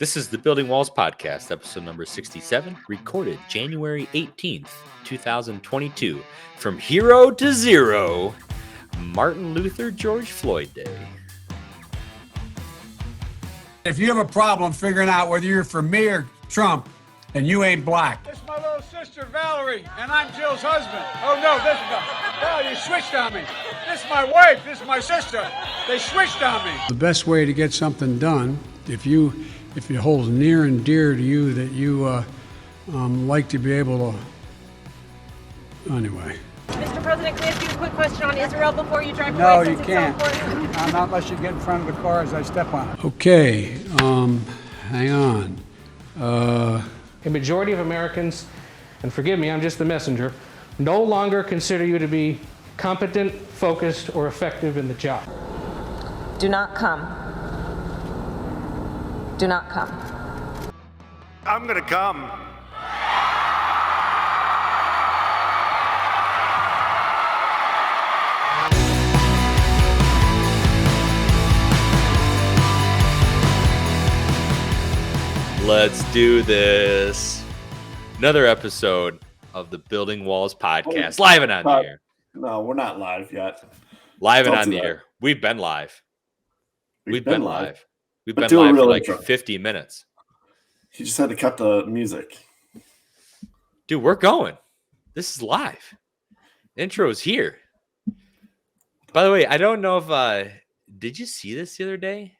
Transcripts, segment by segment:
This is the Building Walls podcast, episode number 67, recorded January 18th, 2022, from hero to zero, Martin Luther George Floyd Day. If you have a problem figuring out whether you're for me or Trump, then you ain't black. This is my little sister, Valerie, and I'm Jill's husband. Oh, no, this is Val, you switched on me. This is my wife, this is my sister. They switched on me. The best way to get something done, if it holds near and dear to you that you like to be able to, anyway. Mr. President, can I ask you a quick question on Israel before you drive No, away? you since can't. It's so important? Not unless you get in front of the car as I step on it. Okay, hang on. A majority of Americans, and forgive me, I'm just the messenger, no longer consider you to be competent, focused, or effective in the job. Do not come. Do not come. I'm gonna come. Let's do this. Another episode of the Building Walls podcast, live and on the air. No, we're not live yet. Live and Don't on do the that. air. We've been live. We've been live. We've But been do a live for real like intro. 50 minutes. You just had to cut the music. Dude, we're going. This is live. Intro's here. By the way, I don't know if did you see this the other day?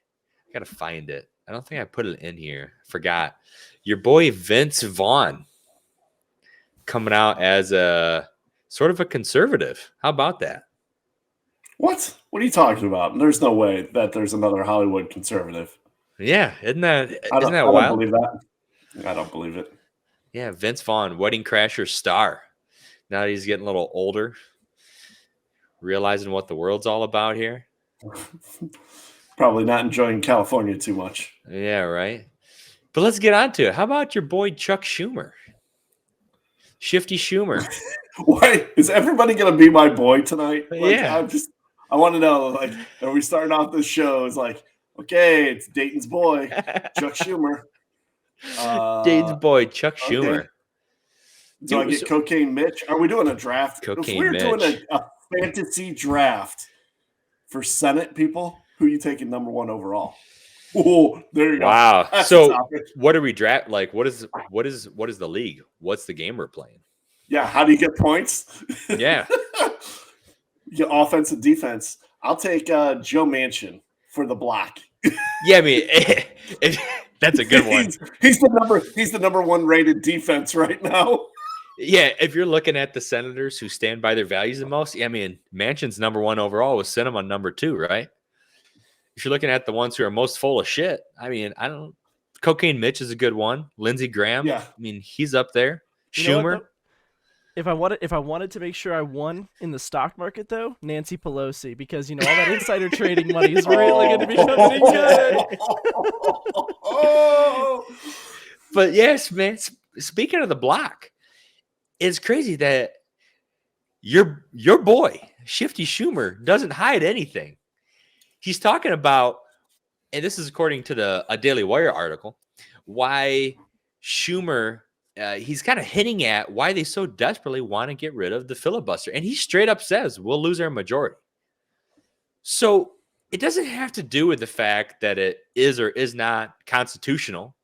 I gotta find it. I don't think I put it in here. Forgot. Your boy Vince Vaughn coming out as a sort of a conservative. How about that? What? What are you talking about? There's no way that there's another Hollywood conservative. Yeah, isn't that I wild? don't believe that. I don't believe it. Yeah, Vince Vaughn, Wedding Crasher star. Now that he's getting a little older, realizing what the world's all about here. Probably not enjoying California too much. Yeah, right. But let's get on to it. How about your boy Chuck Schumer? Shifty Schumer. Why is everybody gonna be my boy tonight? Yeah. I want to know. Like, are we starting off this show? It's like, okay, it's Dayton's boy, Chuck Schumer. Dave's boy Chuck Schumer. Okay. Do I get Cocaine Mitch? Are we doing a draft? Cocaine if we're doing Mitch. a fantasy draft for Senate people, who are you taking number one overall? Oh, there you go. Wow. That's So the topic. what are we draft? Like, what is the league? What's the game we're playing? Yeah, how do you get points? Yeah. You get offense and defense. I'll take Joe Manchin for the block. Yeah, I mean, that's a good one. He's the number one rated defense right now. Yeah, if you're looking at the Senators who stand by their values the most, I mean, Manchin's number one overall with Sinema number two, right? If you're looking at the ones who are most full of shit, I mean, Cocaine Mitch is a good one. Lindsey Graham, Yeah. I mean, he's up there. You know what, Schumer, though? If I wanted to make sure I won in the stock market, though, Nancy Pelosi, because all that insider trading money is really going to be coming in good. but yes, man. Speaking of the block, it's crazy that your boy Shifty Schumer doesn't hide anything. He's talking about, and this is according to a Daily Wire article, why Schumer. He's kind of hinting at why they so desperately want to get rid of the filibuster. And he straight up says, we'll lose our majority. So it doesn't have to do with the fact that it is or is not constitutional,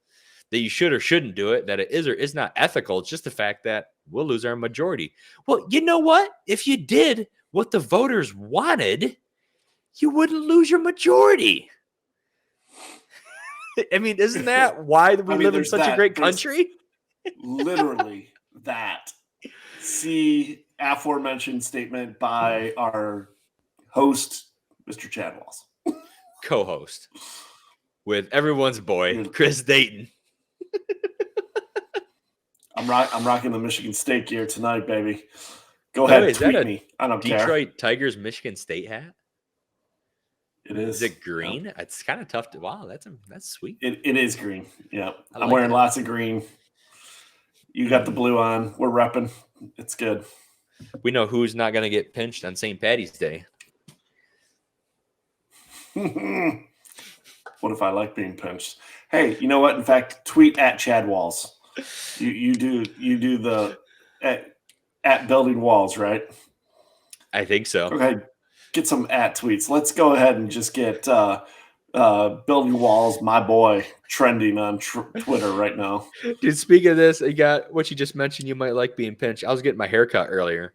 that you should or shouldn't do it, that it is or is not ethical. It's just the fact that we'll lose our majority. Well, you know what? If you did what the voters wanted, you wouldn't lose your majority. I mean, isn't that why we live in such a great country? Literally that. See aforementioned statement by our host, Mr. Chad Whalls. Co-host with everyone's boy, Chris Dayton. I'm rocking the Michigan State gear tonight, baby. Go ahead, Is that tweet a me. I don't care. Detroit Tigers Michigan State hat? It is. Is it green? It's kind of tough to. Wow, that's sweet. It is green. Yeah, I I'm like wearing it. lots of green. You got the blue on. We're repping. It's good. We know who's not going to get pinched on St. Patty's Day. What if I like being pinched? Hey, you know what? In fact, tweet at Chad Whalls. You do the at building walls, right? I think so. Okay, get some at tweets. Let's go ahead and just get building walls, my boy, trending on Twitter right now. Dude, speaking of this, you got what you just mentioned. You might like being pinched. I was getting my hair cut earlier,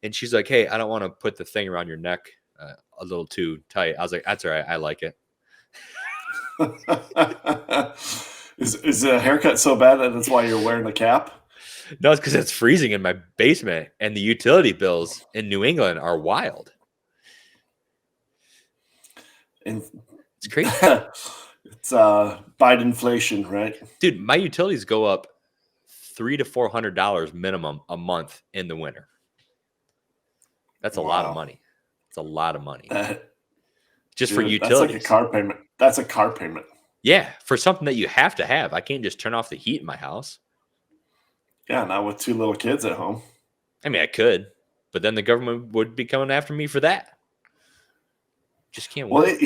and she's like, "Hey, I don't want to put the thing around your neck a little too tight." I was like, "That's all right. I like it." Is the haircut so bad that that's why you're wearing a cap? No, it's because it's freezing in my basement, and the utility bills in New England are wild. And It's crazy. it's Biden inflation, right? Dude, my utilities go up $300 to $400 minimum a month in the winter. That's a lot of money. It's a lot of money. Just for utilities. That's like a car payment. That's a car payment. Yeah, for something that you have to have. I can't just turn off the heat in my house. Yeah, not with 2 little kids at home. I mean, I could, but then the government would be coming after me for that. Just can't wait.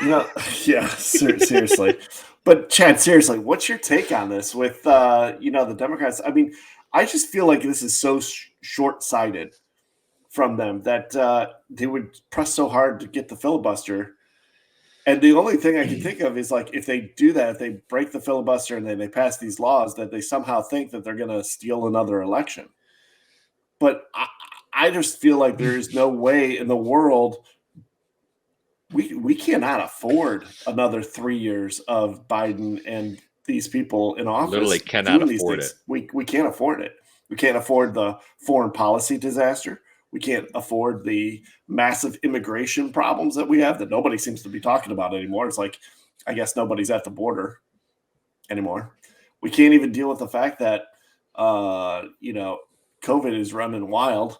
Well, yeah, seriously. But Chad, seriously, what's your take on this with the Democrats? I mean, I just feel like this is so short-sighted from them that they would press so hard to get the filibuster. And the only thing I can think of is like if they do that, if they break the filibuster and then they pass these laws, that they somehow think that they're going to steal another election. But I just feel like there is no way in the world we cannot afford another 3 years of Biden and these people in office. Literally cannot afford it. We can't afford it. We can't afford the foreign policy disaster. We can't afford the massive immigration problems that we have that nobody seems to be talking about anymore. It's like, I guess nobody's at the border anymore. We can't even deal with the fact that, COVID is running wild.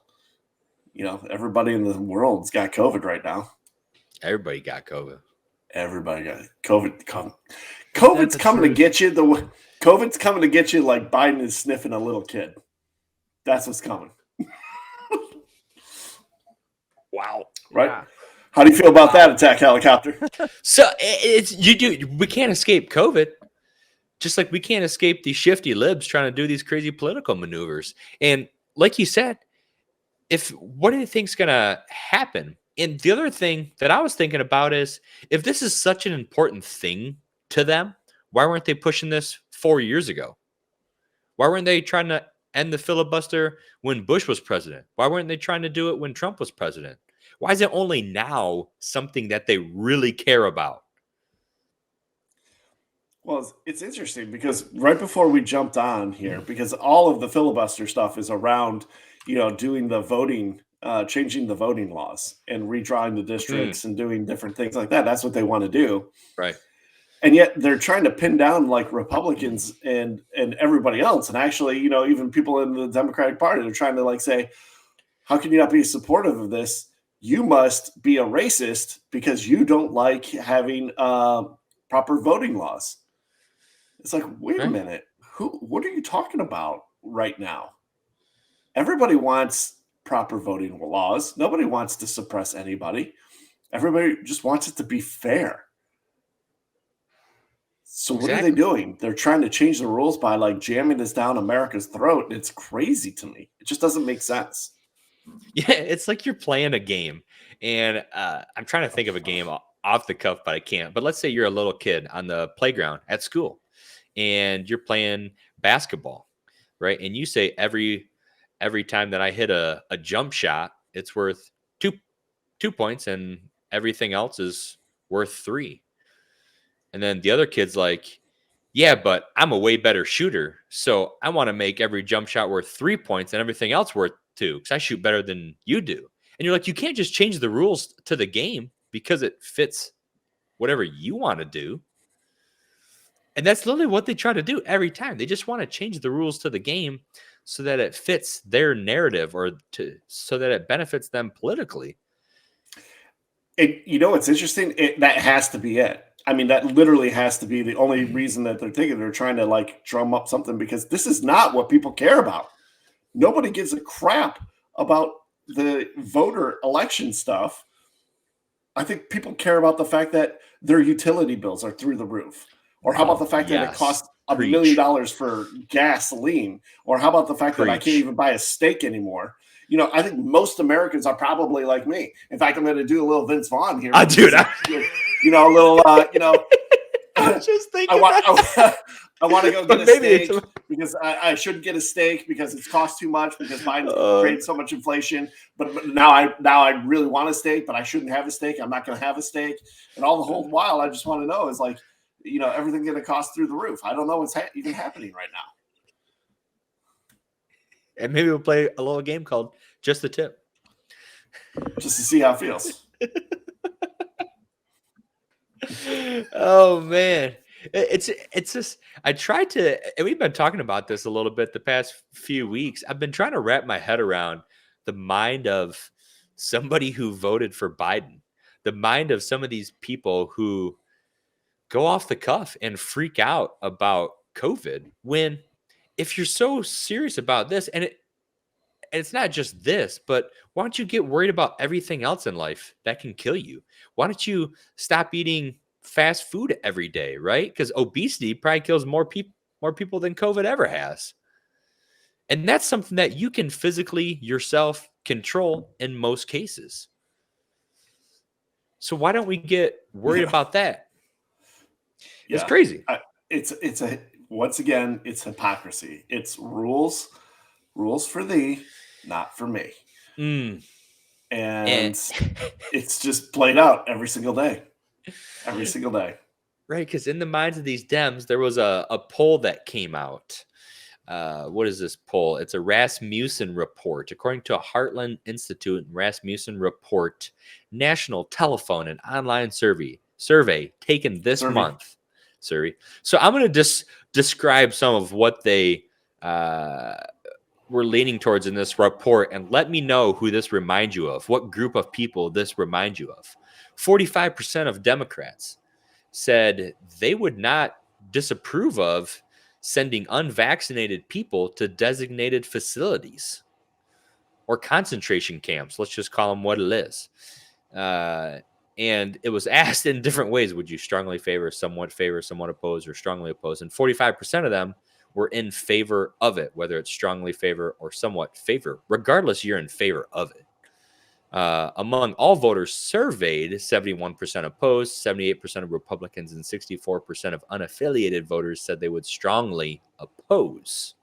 Everybody in the world's got COVID right now. Everybody got COVID. Everybody got COVID. COVID's coming to get you. COVID's coming to get you like Biden is sniffing a little kid. That's what's coming. Wow. Right? Yeah. How do you feel about that attack helicopter? So we can't escape COVID. Just like we can't escape these shifty libs trying to do these crazy political maneuvers. And like you said, what do you think's gonna happen? And the other thing that I was thinking about is if this is such an important thing to them, why weren't they pushing this 4 years ago? Why weren't they trying to end the filibuster when Bush was president? Why weren't they trying to do it when Trump was president? Why is it only now something that they really care about? Well, it's interesting because right before we jumped on here, because all of the filibuster stuff is around, doing the voting, changing the voting laws and redrawing the districts and doing different things like that. That's what they want to do. Right. And yet they're trying to pin down like Republicans and everybody else. And actually, even people in the Democratic Party, they're trying to like say, how can you not be supportive of this? You must be a racist because you don't like having proper voting laws. It's like, wait a minute. What are you talking about right now? Everybody wants proper voting laws. Nobody wants to suppress anybody. Everybody just wants it to be fair. So what are they doing? They're trying to change the rules by like jamming this down America's throat. It's crazy to me. It just doesn't make sense. Yeah, it's like you're playing a game. And I'm trying to think of a game off the cuff, but I can't. But let's say you're a little kid on the playground at school and you're playing basketball, right? And you say every time that I hit a jump shot, it's worth two points and everything else is worth 3. And then the other kid's like, yeah, but I'm a way better shooter. So I want to make every jump shot worth 3 points and everything else worth 2 because I shoot better than you do. And you're like, you can't just change the rules to the game because it fits whatever you want to do. And that's literally what they try to do every time. They just want to change the rules to the game so that it fits their narrative or so that it benefits them politically. It's interesting. That has to be it. I mean, that literally has to be the only reason that they're thinking they're trying to like drum up something because this is not what people care about. Nobody gives a crap about the voter election stuff. I think people care about the fact that their utility bills are through the roof Or how about the fact that it Yes. costs $1 Preach. million for gasoline? Or how about the fact that I can't Preach. even buy a steak anymore? You know, I think most Americans are probably like me. In fact, I'm going to do a little Vince Vaughn here. Dude, you know, a little, you know, I was just thinking I want to go get a maybe steak because I shouldn't get a steak because it's cost too much because Biden's created so much inflation. But now I really want a steak, but I shouldn't have a steak. I'm not going to have a steak. And all the whole while, I just want to know is like, you know, everything's going to cost through the roof. I don't know what's even happening right now. And maybe we'll play a little game called Just the Tip. Just to see how it feels. Oh man. It's just I tried to, and we've been talking about this a little bit the past few weeks. I've been trying to wrap my head around the mind of somebody who voted for Biden, the mind of some of these people who go off the cuff and freak out about COVID when if you're so serious about this, and it's not just this, but why don't you get worried about everything else in life that can kill you? Why don't you stop eating fast food every day, right? Because obesity probably kills more people than COVID ever has. And that's something that you can physically yourself control in most cases. So why don't we get worried about that? It's crazy. It's once again, it's hypocrisy. It's rules for thee, not for me. And it's just played out every single day. Every single day. Right, because in the minds of these Dems, there was a poll that came out. What is this poll? It's a Rasmussen report. According to a Heartland Institute Rasmussen report, national telephone and online survey taken this month. So I'm going to just describe some of what they were leaning towards in this report, and let me know who this reminds you of, what group of people this reminds you of. 45% of Democrats said they would not disapprove of sending unvaccinated people to designated facilities or concentration camps. Let's just call them what it is. And it was asked in different ways. Would you strongly favor, somewhat oppose, or strongly oppose? And 45% of them were in favor of it, whether it's strongly favor or somewhat favor. Regardless, you're in favor of it. Among all voters surveyed, 71% opposed, 78% of Republicans, and 64% of unaffiliated voters said they would strongly oppose.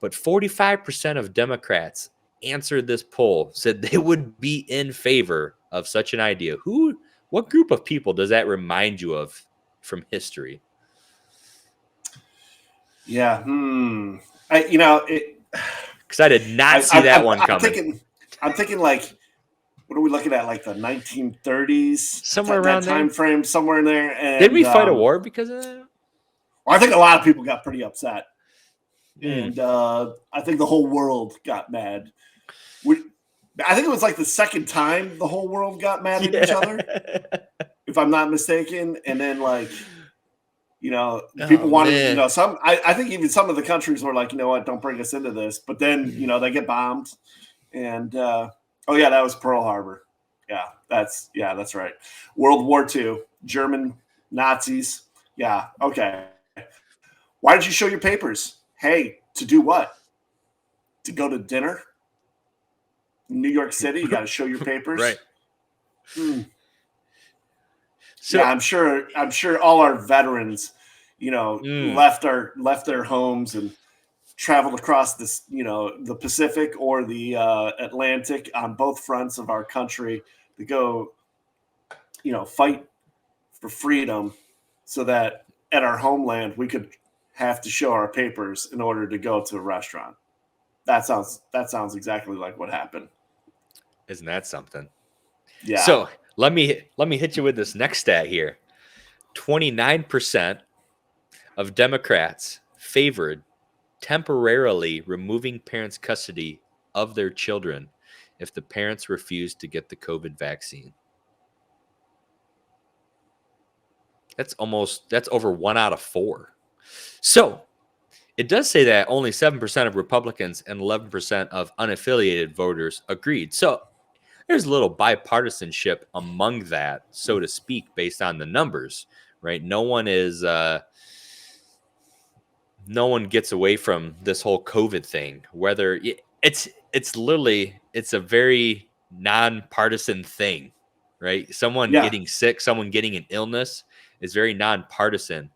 But 45% of Democrats answered this poll, said they would be in favor of such an idea. What group of people does that remind you of from history? Yeah. Because I did not see that one coming. I'm thinking like, what are we looking at? Like the 1930s, somewhere around that time frame, somewhere in there. And, did we fight a war because of that? Well, I think a lot of people got pretty upset, and I think the whole world got mad. I think it was like the second time the whole world got mad at each other, if I'm not mistaken. And then people wanted, I think even some of the countries were like, you know what, don't bring us into this. But then, they get bombed. And, that was Pearl Harbor. Yeah, that's right. World War II, German Nazis. Yeah, okay. Why did you show your papers? Hey, to do what? To go to dinner? New York City, you got to show your papers. Right. So yeah, I'm sure all our veterans, left their homes and traveled across this, the Pacific or the Atlantic on both fronts of our country to go, fight for freedom, so that at our homeland we could have to show our papers in order to go to a restaurant. That sounds exactly like what happened. Isn't that something? Yeah. So let me hit you with this next stat here. 29% of Democrats favored temporarily removing parents' custody of their children if the parents refused to get the COVID vaccine. That's over 1 out of 4. So it does say that only 7% of Republicans and 11% of unaffiliated voters agreed. So there's a little bipartisanship among that, so to speak, based on the numbers, right? No one gets away from this whole COVID thing. Whether it's literally, it's a very nonpartisan thing, right? Someone Yeah. getting sick, someone getting an illness is very nonpartisan.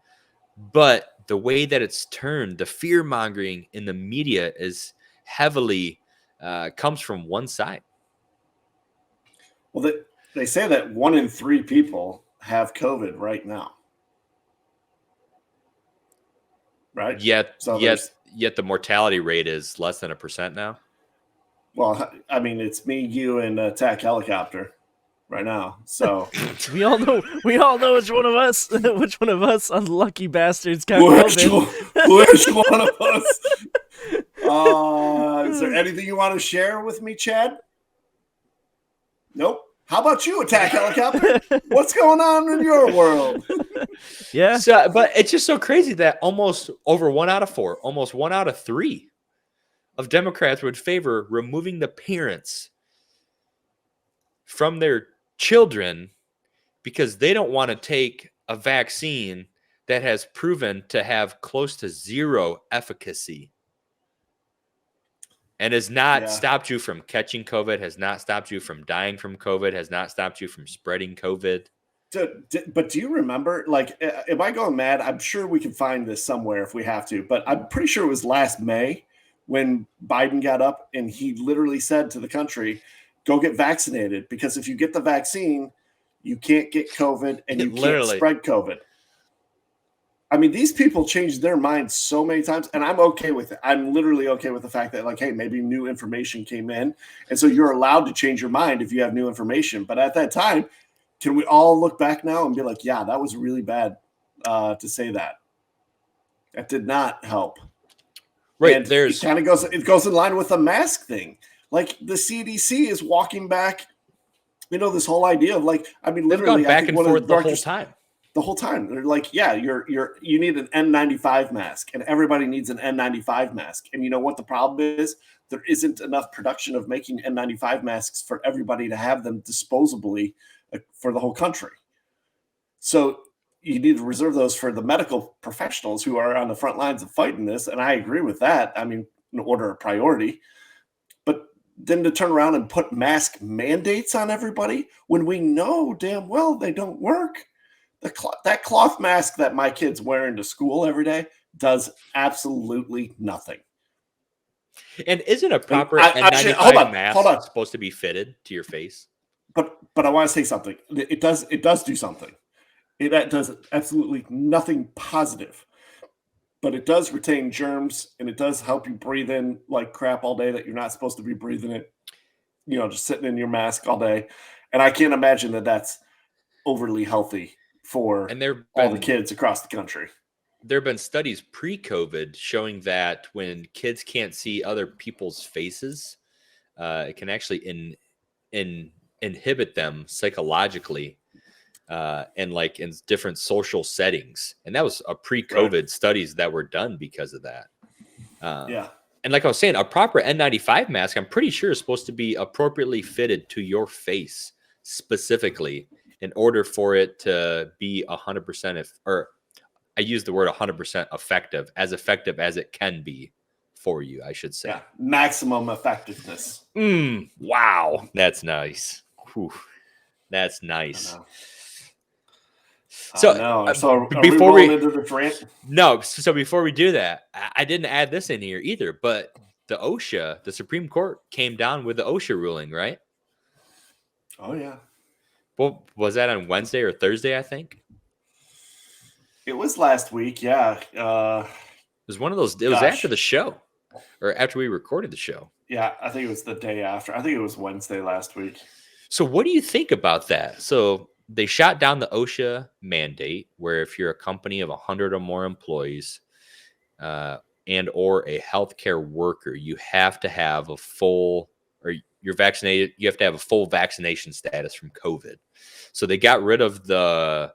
But the way that it's turned, the fear mongering in the media is heavily comes from one side. Well, they say that 1 in 3 people have COVID right now. Right? Yet So the mortality rate is less than 1% now. well, I mean, it's me, you, and attack helicopter right now. So We all know which one of us unlucky bastards got which COVID. one of us? Is there anything you want to share with me, Chad? Nope. How about you, attack helicopter? What's going on in your world? Yeah. So, but it's just so crazy that almost over 1 out of 4, almost 1 out of 3 of Democrats would favor removing the parents from their children because they don't want to take a vaccine that has proven to have close to 0 efficacy and has not stopped you from catching COVID, has not stopped you from dying from COVID, has not stopped you from spreading COVID. But do you remember, like, am I going mad? I'm sure we can find this somewhere if we have to, but I'm pretty sure it was last May when Biden got up and he literally said to the country, go get vaccinated, because if you get the vaccine, you can't get COVID and you can't spread COVID. I mean, these people changed their minds so many times, and I'm okay with it. I'm literally okay with the fact that, like, hey, maybe new information came in, and so you're allowed to change your mind if you have new information. But at that time, can we all look back now and be like, yeah, that was really bad to say that. That did not help. Right. And it goes in line with the mask thing. Like, the CDC is walking back, this whole idea of, like, I mean, literally, they've gone back and forth the whole time. The whole time. They're like, yeah, you need an N95 mask, and everybody needs an N95 mask. And you know what the problem is? There isn't enough production of making N95 masks for everybody to have them disposably for the whole country. So you need to reserve those for the medical professionals who are on the front lines of fighting this. And I agree with that. I mean, in order of priority. But then to turn around and put mask mandates on everybody when we know damn well they don't work. That cloth mask that my kids wear into school every day does absolutely nothing. And isn't a proper N95 mask supposed to be fitted to your face? But I want to say something. It does do something. It does absolutely nothing positive. But it does retain germs, and it does help you breathe in like crap all day that you're not supposed to be breathing it. Just sitting in your mask all day. And I can't imagine that that's overly healthy for all the kids across the country. There have been studies pre-COVID showing that when kids can't see other people's faces, it can actually inhibit them psychologically and like in different social settings. And that was a pre-COVID studies that were done because of that. And like I was saying, a proper N95 mask, I'm pretty sure is supposed to be appropriately fitted to your face specifically in order for it to be 100% I use the word 100% effective as it can be for you, I should say. Yeah, maximum effectiveness. Wow, that's nice. Whew. That's nice. So before we into the rant? No, so before we do that, I didn't add this in here either, but the OSHA, the Supreme Court came down with the OSHA ruling, right? Oh, yeah. Well, was that on Wednesday or Thursday, I think? It was last week, yeah. It was one of those. It was after the show, or after we recorded the show. Yeah, I think it was the day after. I think it was Wednesday last week. So what do you think about that? So they shot down the OSHA mandate, where if you're a company of 100 or more employees and or a healthcare worker, you have to have a full, or you're vaccinated, you have to have a full vaccination status from COVID. So they got rid of the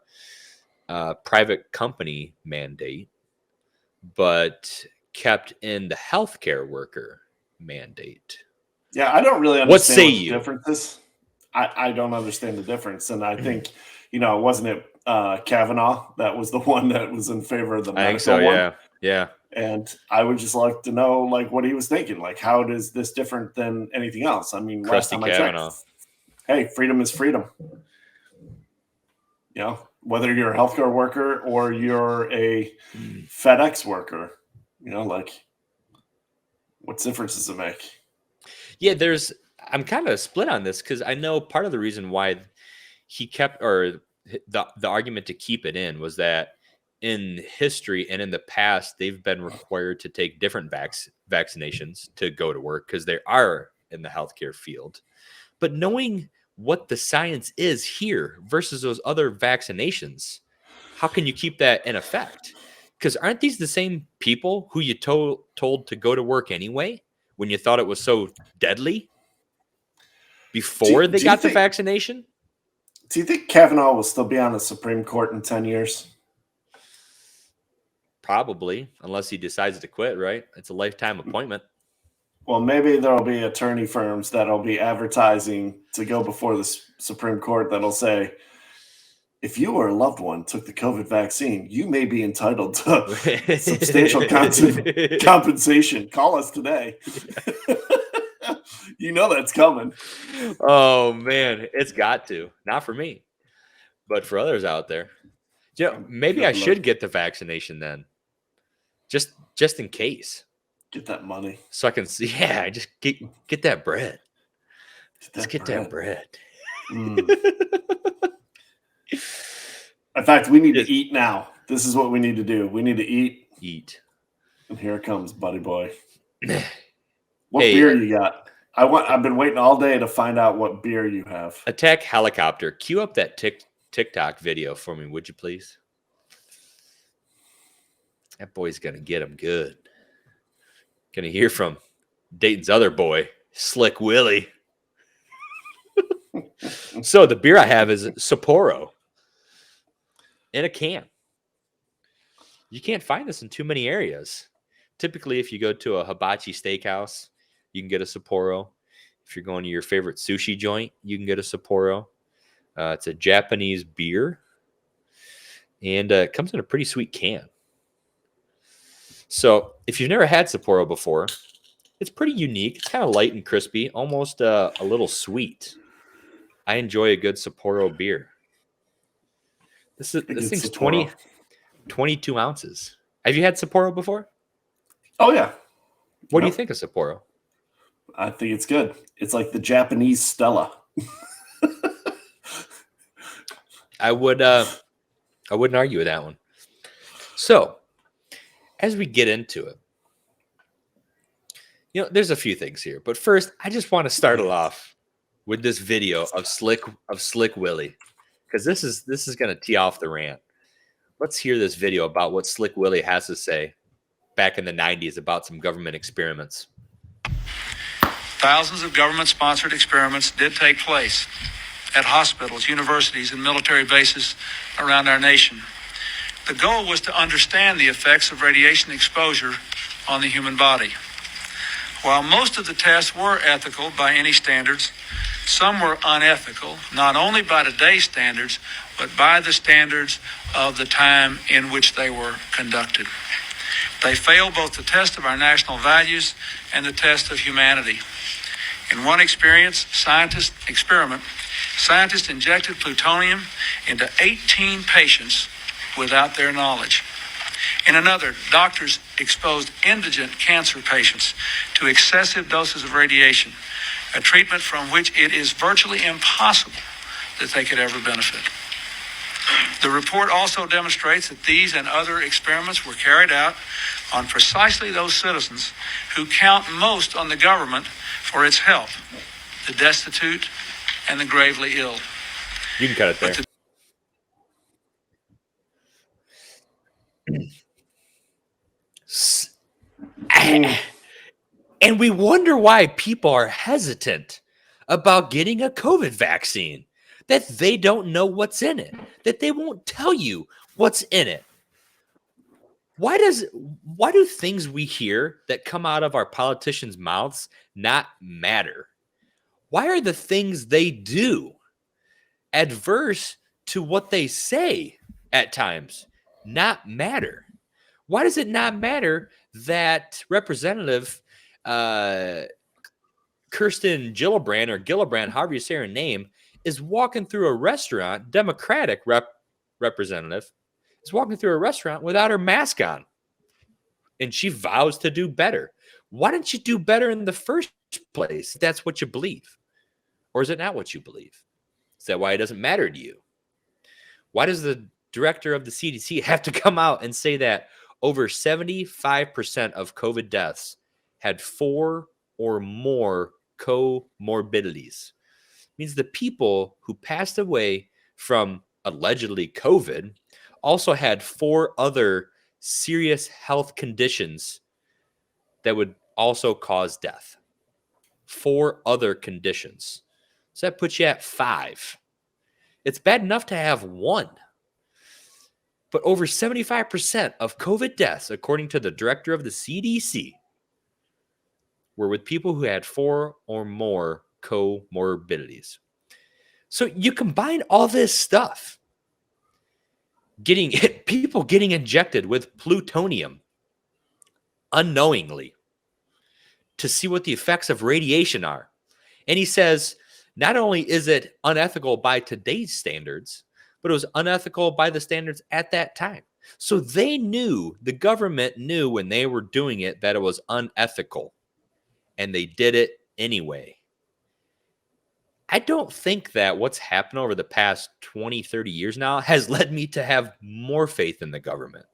private company mandate, but kept in the healthcare worker mandate. Yeah, I don't really understand what say the difference is. I don't understand the difference. And I think, wasn't it Kavanaugh. That was the one that was in favor of the medical I think so. one. Yeah. Yeah. And I would just like to know, like, what he was thinking. Like, how is this different than anything else? I mean, last Krusty time I Kavanaugh. checked, hey, freedom is freedom. You know, whether you're a healthcare worker or you're a FedEx worker, you know, like, what difference does it make? Yeah, I'm kind of split on this because I know part of the reason why he kept, or the argument to keep it in was that in history and in the past, they've been required to take different vaccinations to go to work because they are in the healthcare field. But knowing what the science is here versus those other vaccinations, how can you keep that in effect? Because aren't these the same people who you told to go to work anyway when you thought it was so deadly before they got the vaccination? Do you think Kavanaugh will still be on the Supreme Court in 10 years? Probably, unless he decides to quit, right? It's a lifetime appointment. Well, maybe there'll be attorney firms that'll be advertising to go before the Supreme Court that'll say, if you or a loved one took the COVID vaccine, you may be entitled to substantial compensation. Call us today. You know that's coming. Oh, man, it's got to. Not for me, but for others out there. Yeah, maybe I should get the vaccination then, just in case. Get that money. So I can see, just get that bread. Let's get that bread. In fact, we need to eat now. This is what we need to do. We need to eat. Eat. And here it comes, buddy boy. What beer you got? I've been waiting all day to find out what beer you have. Attack Helicopter. Cue up that TikTok video for me, would you please? That boy's going to get him good. Going to hear from Dayton's other boy, Slick Willie. So the beer I have is Sapporo in a can. You can't find this in too many areas. Typically, if you go to a hibachi steakhouse, you can get a Sapporo. If you're going to your favorite sushi joint, you can get a Sapporo. It's a Japanese beer, and it comes in a pretty sweet can. So if you've never had Sapporo before, it's pretty unique. It's kind of light and crispy, almost a little sweet. I enjoy a good Sapporo beer. This thing's 22 ounces. Have you had Sapporo before? Oh, yeah. What do you think of Sapporo? I think it's good. It's like the Japanese Stella. I wouldn't argue with that one. So, as we get into it, there's a few things here. But first, I just want to start it off with this video of Slick Willie, because this is going to tee off the rant. Let's hear this video about what Slick Willie has to say back in the 90s about some government experiments. Thousands of government-sponsored experiments did take place at hospitals, universities, and military bases around our nation. The goal was to understand the effects of radiation exposure on the human body. While most of the tests were ethical by any standards, some were unethical, not only by today's standards, but by the standards of the time in which they were conducted. They failed both the test of our national values and the test of humanity. In one scientists injected plutonium into 18 patients without their knowledge. In another, doctors exposed indigent cancer patients to excessive doses of radiation, a treatment from which it is virtually impossible that they could ever benefit. The report also demonstrates that these and other experiments were carried out on precisely those citizens who count most on the government for its help, the destitute and the gravely ill. You can cut it there. And we wonder why people are hesitant about getting a COVID vaccine, that they don't know what's in it, that they won't tell you what's in it. Why do things we hear that come out of our politicians' mouths not matter? Why are the things they do adverse to what they say at times not matter? Why does it not matter that Representative Kirsten Gillibrand, or Gillibrand, however you say her name, is walking through a restaurant, Democratic representative, is walking through a restaurant without her mask on, and she vows to do better? Why didn't you do better in the first place? If that's what you believe. Or is it not what you believe? Is that why it doesn't matter to you? Why does the director of the CDC have to come out and say that over 75% of COVID deaths had 4 or more comorbidities? It means the people who passed away from allegedly COVID also had 4 other serious health conditions that would also cause death. 4 other conditions. So that puts you at 5. It's bad enough to have 1. But over 75% of COVID deaths, according to the director of the CDC, were with people who had 4 or more comorbidities. So you combine all this stuff, people getting injected with plutonium unknowingly to see what the effects of radiation are. And he says, not only is it unethical by today's standards, but it was unethical by the standards at that time. So they knew, the government knew when they were doing it that it was unethical, and they did it anyway. I don't think that what's happened over the past 20, 30 years now has led me to have more faith in the government.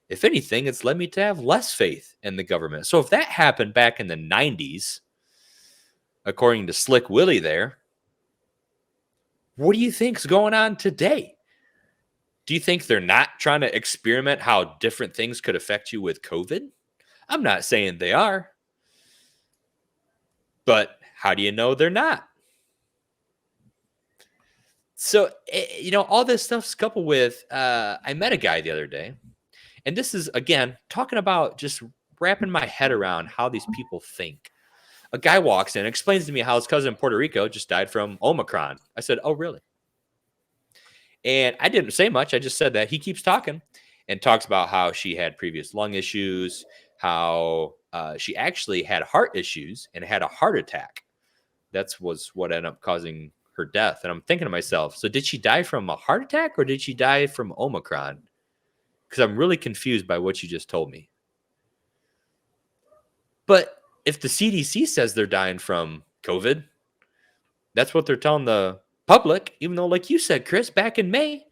If anything, it's led me to have less faith in the government. So if that happened back in the 90s, according to Slick Willie there, what do you think's going on today? Do you think they're not trying to experiment how different things could affect you with COVID? I'm not saying they are. But how do you know they're not? So, all this stuff's coupled with, I met a guy the other day, and this is, again, talking about just wrapping my head around how these people think. A guy walks in and explains to me how his cousin in Puerto Rico just died from Omicron. I said, oh, really? And I didn't say much. I just said that. He keeps talking and talks about how she had previous lung issues, how she actually had heart issues and had a heart attack. That was what ended up causing her death. And I'm thinking to myself, so did she die from a heart attack or did she die from Omicron? Because I'm really confused by what you just told me. But if the CDC says they're dying from COVID, that's what they're telling the public, even though, like you said, Chris, back in May,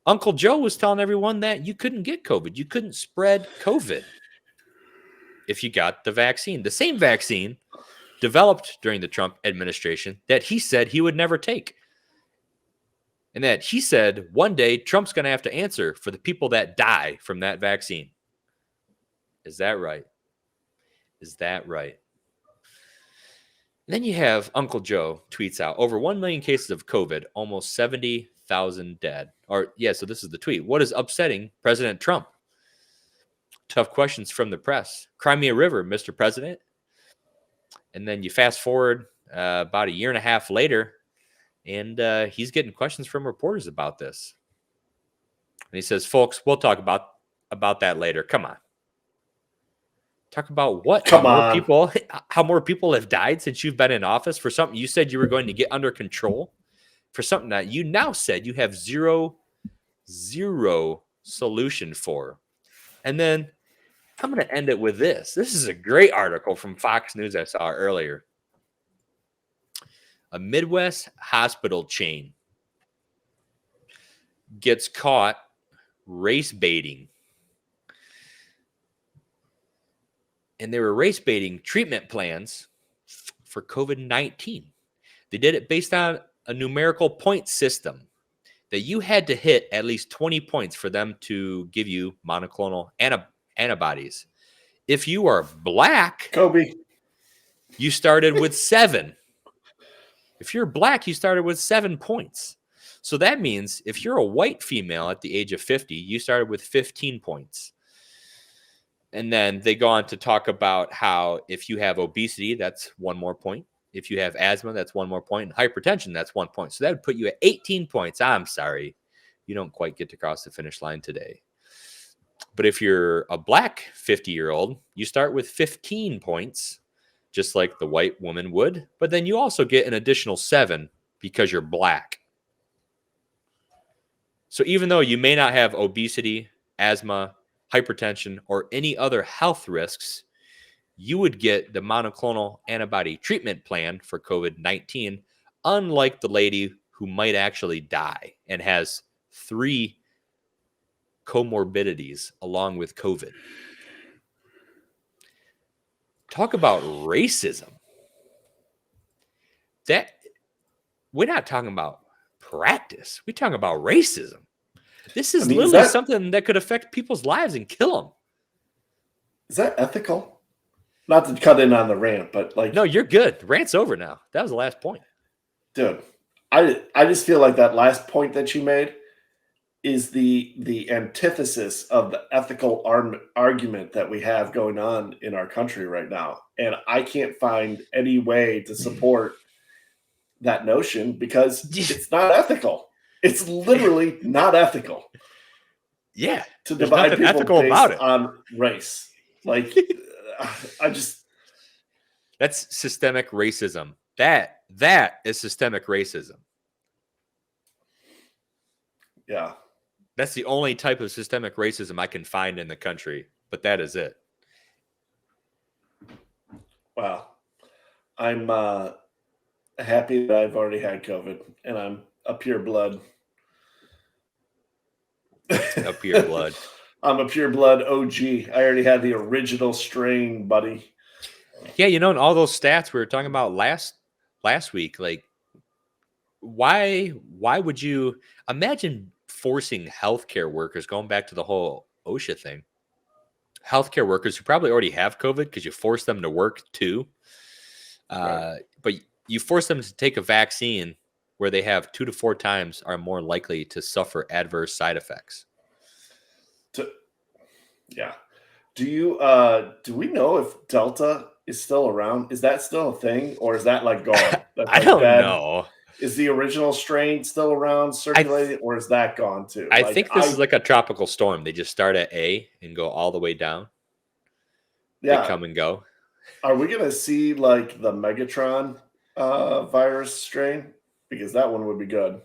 Uncle Joe was telling everyone that you couldn't get COVID. You couldn't spread COVID if you got the vaccine. The same vaccine developed during the Trump administration that he said he would never take. And that he said one day Trump's going to have to answer for the people that die from that vaccine. Is that right? Is that right? And then you have Uncle Joe tweets out over 1 million cases of COVID, almost 70,000 dead. So this is the tweet. What is upsetting President Trump? Tough questions from the press. Crimea River, Mr. President. And then you fast forward about a year and a half later, and he's getting questions from reporters about this. And he says, folks, we'll talk about that later. Come on. Talk about what? How more people have died since you've been in office for something you said you were going to get under control, for something that you now said you have zero solution for. And then I'm going to end it with this. This is a great article from Fox News I saw earlier. A Midwest hospital chain gets caught race baiting. And they were race baiting treatment plans for COVID-19. They did it based on a numerical point system that you had to hit at least 20 points for them to give you monoclonal antibodies. If you are black, Kobe, you started with 7. If you're black, you started with 7 points. So that means if you're a white female at the age of 50, you started with 15 points. And then they go on to talk about how if you have obesity, that's 1 more point. If you have asthma, that's 1 more point. And hypertension, that's 1 point. So that would put you at 18 points. I'm sorry. you don't quite get to cross the finish line today. But if you're a black 50-year-old, you start with 15 points, just like the white woman would. But then you also get an additional 7 because you're black. So even though you may not have obesity, asthma, hypertension, or any other health risks, you would get the monoclonal antibody treatment plan for COVID-19, unlike the lady who might actually die and has 3 comorbidities along with COVID. Talk about racism. That we're not talking about practice. We're talking about racism. This is literally something that could affect people's lives and kill them. Is that ethical? Not to cut in on the rant, but like, no, you're good. The rant's over now. That was the last point. Dude, I just feel like that last point that you made is the antithesis of the ethical argument that we have going on in our country right now. And I can't find any way to support that notion because it's not ethical. It's literally not ethical. Yeah. To divide people based on race. Like, that's systemic racism. That is systemic racism. Yeah. That's the only type of systemic racism I can find in the country, but that is it. Wow. I'm happy that I've already had COVID and I'm a pure blood. A pure blood. I'm a pure blood OG. I already had the original strain, buddy. Yeah, and all those stats we were talking about last week, like why would you imagine forcing healthcare workers, going back to the whole OSHA thing, healthcare workers who probably already have COVID because you force them to work too. Right. But you force them to take a vaccine where they have 2 to 4 times are more likely to suffer adverse side effects. Yeah. Do we know if Delta is still around? Is that still a thing or is that like gone? I don't know. Is the original strain still around circulating or is that gone too? I think this is like a tropical storm. They just start at A and go all the way down. Yeah. They come and go. Are we going to see like the Megatron virus strain? Because that one would be good.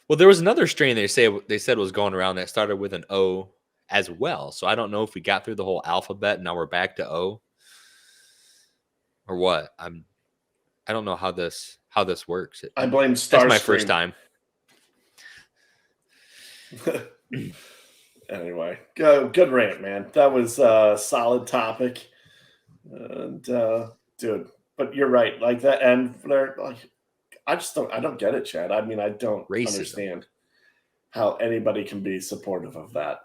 Well, there was another strain they said was going around that started with an O as well. So I don't know if we got through the whole alphabet and now we're back to O or what. I don't know how this works. I blame Starscream. That's my first time. Anyway, good rant, man. That was a solid topic. And dude, but you're right. Like that end there, like I don't get it, Chad. I mean, I don't understand how anybody can be supportive of that.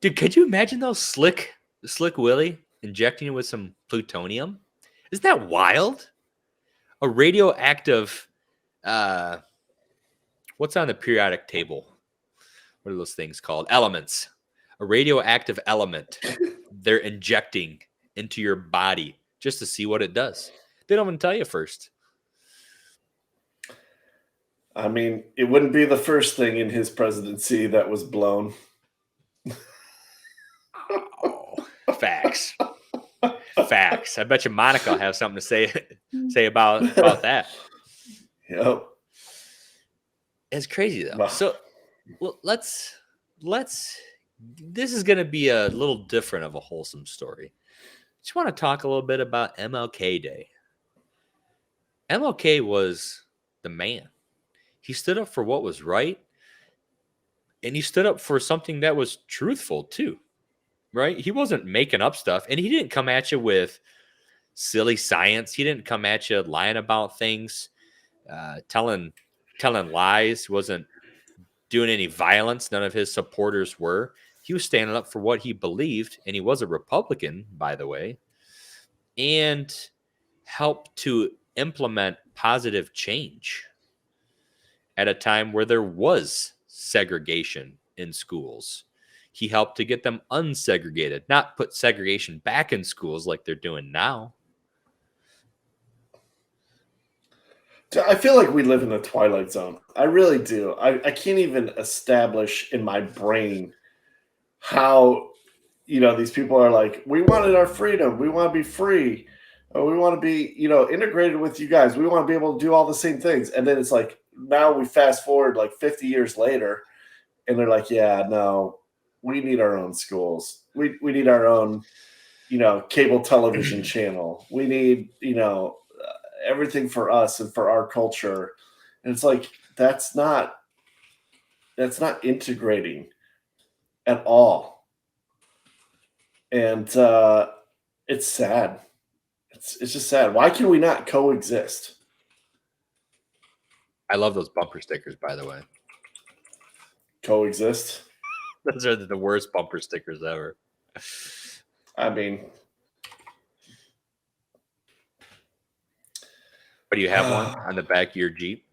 Dude, could you imagine those Slick Willie injecting you with some plutonium? Isn't that wild? A radioactive, what's on the periodic table? What are those things called? Elements. A radioactive element they're injecting into your body just to see what it does. They don't even tell you first. I mean, it wouldn't be the first thing in his presidency that was blown. Oh, facts. Facts. I bet you Monica will have something to say about that. Yep. It's crazy though. So let's this is going to be a little different of a wholesome story. Just want to talk a little bit about MLK Day. MLK was the man. He stood up for what was right, and he stood up for something that was truthful too, right? He wasn't making up stuff, and he didn't come at you with silly science. He didn't come at you lying about things, telling lies. He wasn't doing any violence. None of his supporters were. He was standing up for what he believed, and he was a Republican, by the way, and helped to implement positive change at a time where there was segregation in schools. He helped to get them unsegregated, not put segregation back in schools like they're doing now. I feel like we live in a twilight zone. I really do. I can't even establish in my brain how, these people are like, we wanted our freedom. We want to be free. Or we want to be, integrated with you guys. We want to be able to do all the same things. And then it's like, now we fast forward like 50 years later, and they're like, yeah, no, we need our own schools. We need our own, cable television channel. We need, everything for us and for our culture. And it's like, that's not integrating at all. And it's sad. It's just sad. Why can we not coexist? I love those bumper stickers, by the way. Coexist? Those are the worst bumper stickers ever. I mean, but do you have one on the back of your Jeep?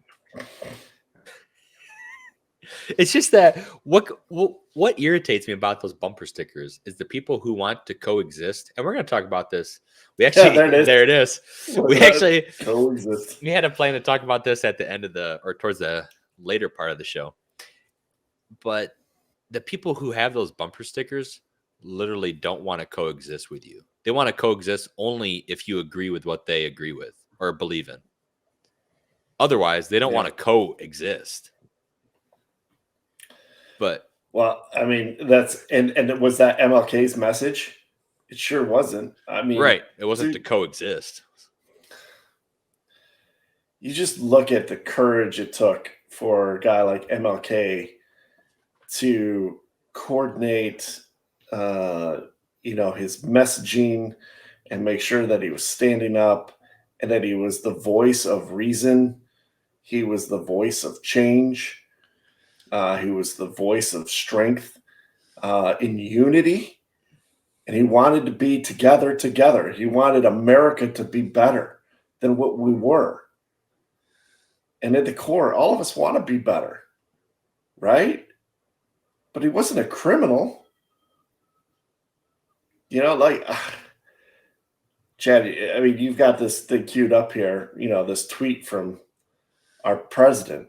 It's just that what irritates me about those bumper stickers is the people who want to coexist. And we're going to talk about this. We actually, there it is. We actually coexist. We had a plan to talk about this at the end of or towards the later part of the show. But the people who have those bumper stickers literally don't want to coexist with you. They want to coexist only if you agree with what they agree with or believe in. Otherwise, they don't want to coexist. But well, I mean, that's and was that MLK's message? It sure wasn't. I mean, right. It wasn't to coexist. You just look at the courage it took for a guy like MLK to coordinate, his messaging and make sure that he was standing up and that he was the voice of reason. He was the voice of change. He was the voice of strength in unity. And he wanted to be together. He wanted America to be better than what we were. And at the core, all of us want to be better, right? But he wasn't a criminal. Chad, I mean, you've got this thing queued up here, this tweet from our president.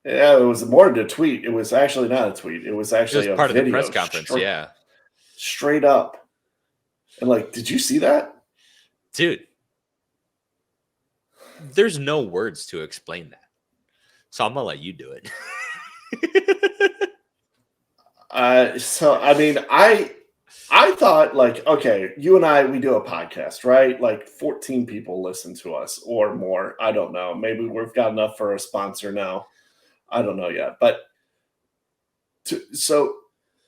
Yeah, it was more than a tweet. It was actually not a tweet. It was actually a part video, of the press conference, straight up. And did you see that? Dude, there's no words to explain that. So I'm going to let you do it. I thought okay, you and I, we do a podcast, right? 14 people listen to us or more. I don't know. Maybe we've got enough for a sponsor now. I don't know yet. But so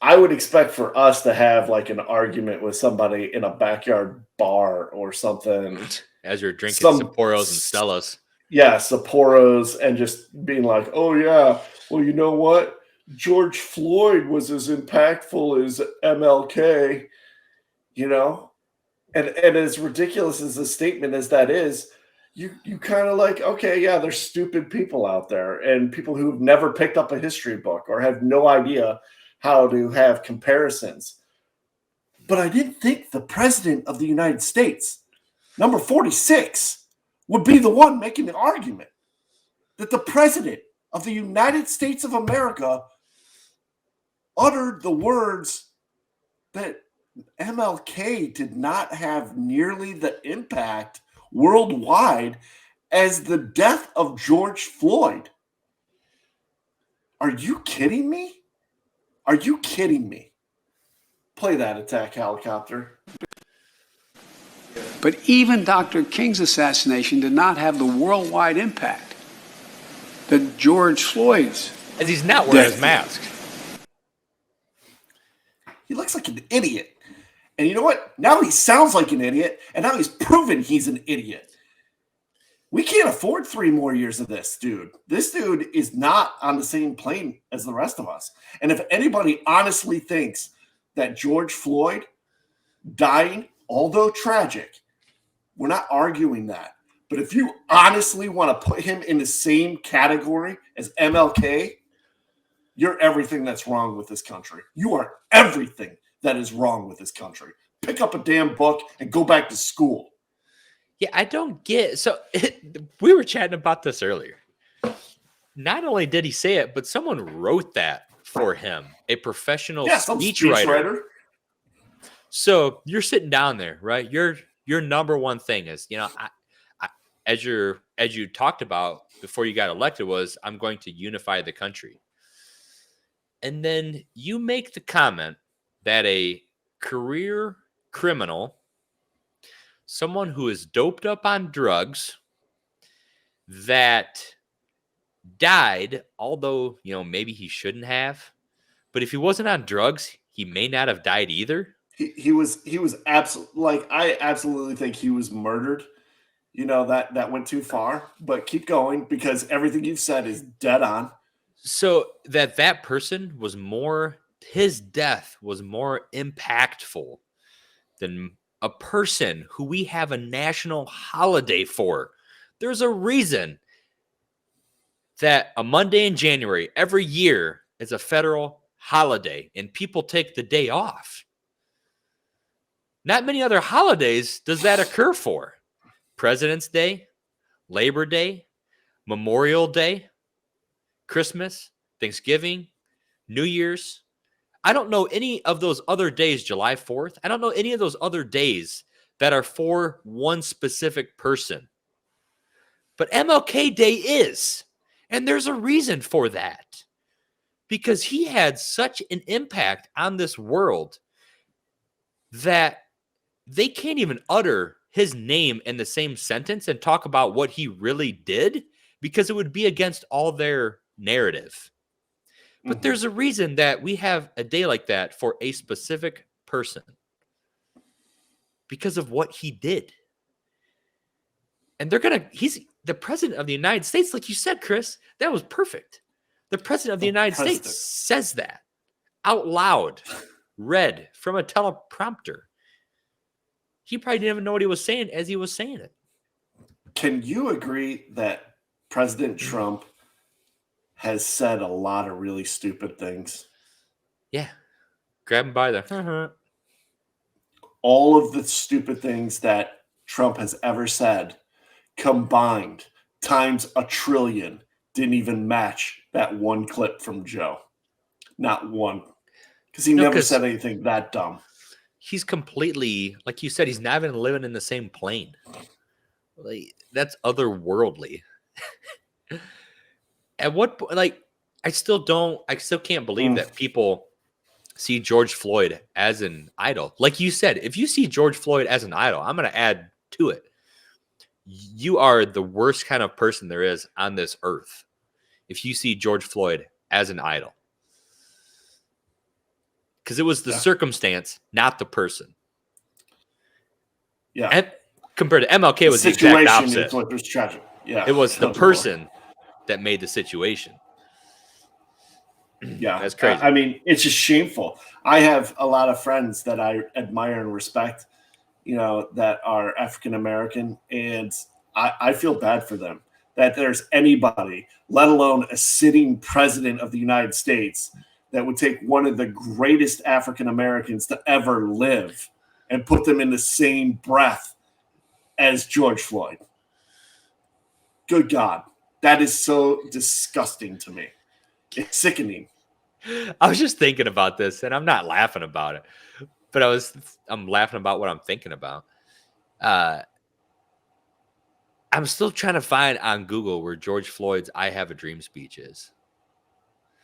I would expect for us to have an argument with somebody in a backyard bar or something. As you're drinking Sapporos and Stellas. Yeah, Sapporos, and just being like, oh, yeah, well, you know what? George Floyd was as impactful as MLK, and as ridiculous as a statement as that is, you kind of okay, yeah, there's stupid people out there and people who've never picked up a history book or have no idea how to have comparisons. But I didn't think the president of the United States, number 46, would be the one making the argument that the president of the United States of America uttered the words that MLK did not have nearly the impact worldwide as the death of George Floyd. Are you kidding me? Are you kidding me? Play that attack helicopter. But even Dr. King's assassination did not have the worldwide impact that George Floyd's. As he's not wearing his mask. He looks like an idiot. And you know what? Now he sounds like an idiot, and now he's proven he's an idiot. We can't afford 3 more years of this, dude. This dude is not on the same plane as the rest of us. And if anybody honestly thinks that George Floyd dying, although tragic, we're not arguing that. But if you honestly want to put him in the same category as MLK, you're everything that's wrong with this country. You are everything that is wrong with this country. Pick up a damn book and go back to school. Yeah, I don't get. So we were chatting about this earlier. Not only did he say it, but someone wrote that for him, a professional Some speechwriter. So you're sitting down there, right? Your number one thing is, as you talked about before you got elected, was I'm going to unify the country. And then you make the comment that a career criminal, someone who is doped up on drugs, that died, although, maybe he shouldn't have. But if he wasn't on drugs, he may not have died either. He was absolutely, like, I absolutely think he was murdered. That went too far, but keep going, because everything you've said is dead on. So that person was his death was more impactful than a person who we have a national holiday for. There's a reason that a Monday in January every year is a federal holiday and people take the day off. Not many other holidays does that occur for. President's Day, Labor Day, Memorial Day, Christmas, Thanksgiving, New Year's. I don't know any of those other days, July 4th. I don't know any of those other days that are for one specific person. But MLK Day is. And there's a reason for that. Because he had such an impact on this world that they can't even utter his name in the same sentence and talk about what he really did, because it would be against all their narrative. But there's a reason that we have a day like that for a specific person, because of what he did. And he's the president of the United States. Like you said, Chris, that was perfect. The president of the United States says that out loud, read from a teleprompter. He probably didn't even know what he was saying as he was saying it. Can you agree that President Trump has said a lot of really stupid things? Yeah. Grab him by the... All of the stupid things that Trump has ever said combined times 1 trillion didn't even match that one clip from Joe. Not one. Because he never said anything that dumb. He's completely, like you said, he's not even living in the same plane. Like, that's otherworldly. At what point, I still can't believe that people see George Floyd as an idol. Like you said, if you see George Floyd as an idol, I'm going to add to it. You are the worst kind of person there is on this earth if you see George Floyd as an idol. Because it was the circumstance, not the person. Yeah. And compared to MLK, was the exact opposite. Is what was tragic. Yeah. It was the person that made the situation. Yeah. That's crazy. I mean, it's just shameful. I have a lot of friends that I admire and respect, that are African American, and I feel bad for them that there's anybody, let alone a sitting president of the United States, that would take one of the greatest African Americans to ever live and put them in the same breath as George Floyd. Good God. That is so disgusting to me. It's sickening. I was just thinking about this, and I'm not laughing about it, but I'm laughing about what I'm thinking about. I'm still trying to find on Google where George Floyd's "I Have a Dream" speech is.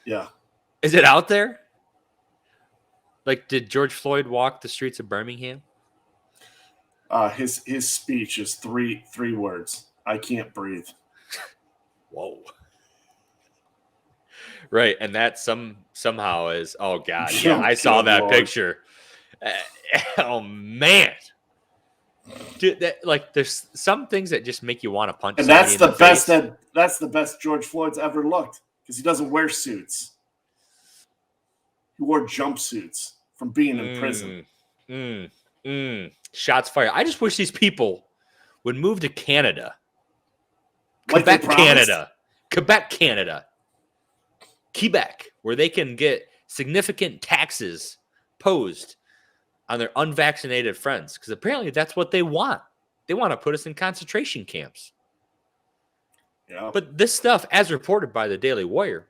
Yeah. Is it out there? Like, did George Floyd walk the streets of Birmingham? His speech is three words. I can't breathe. Whoa. Right, and that somehow is, oh God, yeah, I saw that Lord. Picture. Oh man, dude, there's some things that just make you want to punch. And that's the best that's the best George Floyd's ever looked, because he doesn't wear suits. He wore jumpsuits from being in prison. Shots fired. I just wish these people would move to Canada. Quebec, where they can get significant taxes posed on their unvaccinated friends, because apparently that's what they want. They want to put us in concentration camps. Yeah. But this stuff, as reported by the Daily Wire,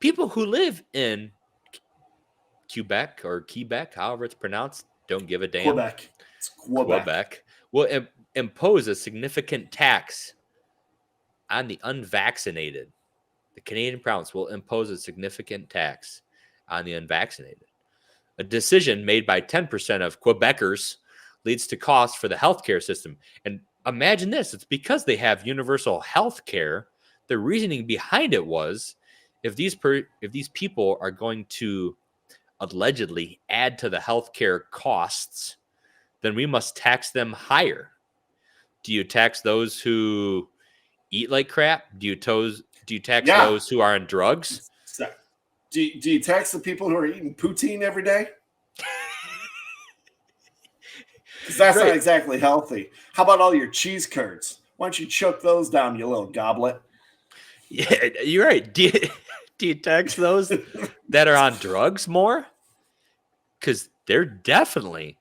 people who live in Quebec, however it's pronounced, don't give a damn. Quebec. It's Quebec will impose a significant tax on the unvaccinated. The Canadian province will impose a significant tax on the unvaccinated. A decision made by 10% of Quebecers leads to costs for the healthcare system. And imagine this, it's because they have universal health care. The reasoning behind it was if these people are going to allegedly add to the healthcare costs, then we must tax them higher. Do you tax those who eat like crap? Do you tax those who are on drugs? Do you tax the people who are eating poutine every day? Because that's not exactly healthy. How about all your cheese curds? Why don't you choke those down, you little goblet? Yeah, you're right. Do you tax those that are on drugs more? Because they're definitely,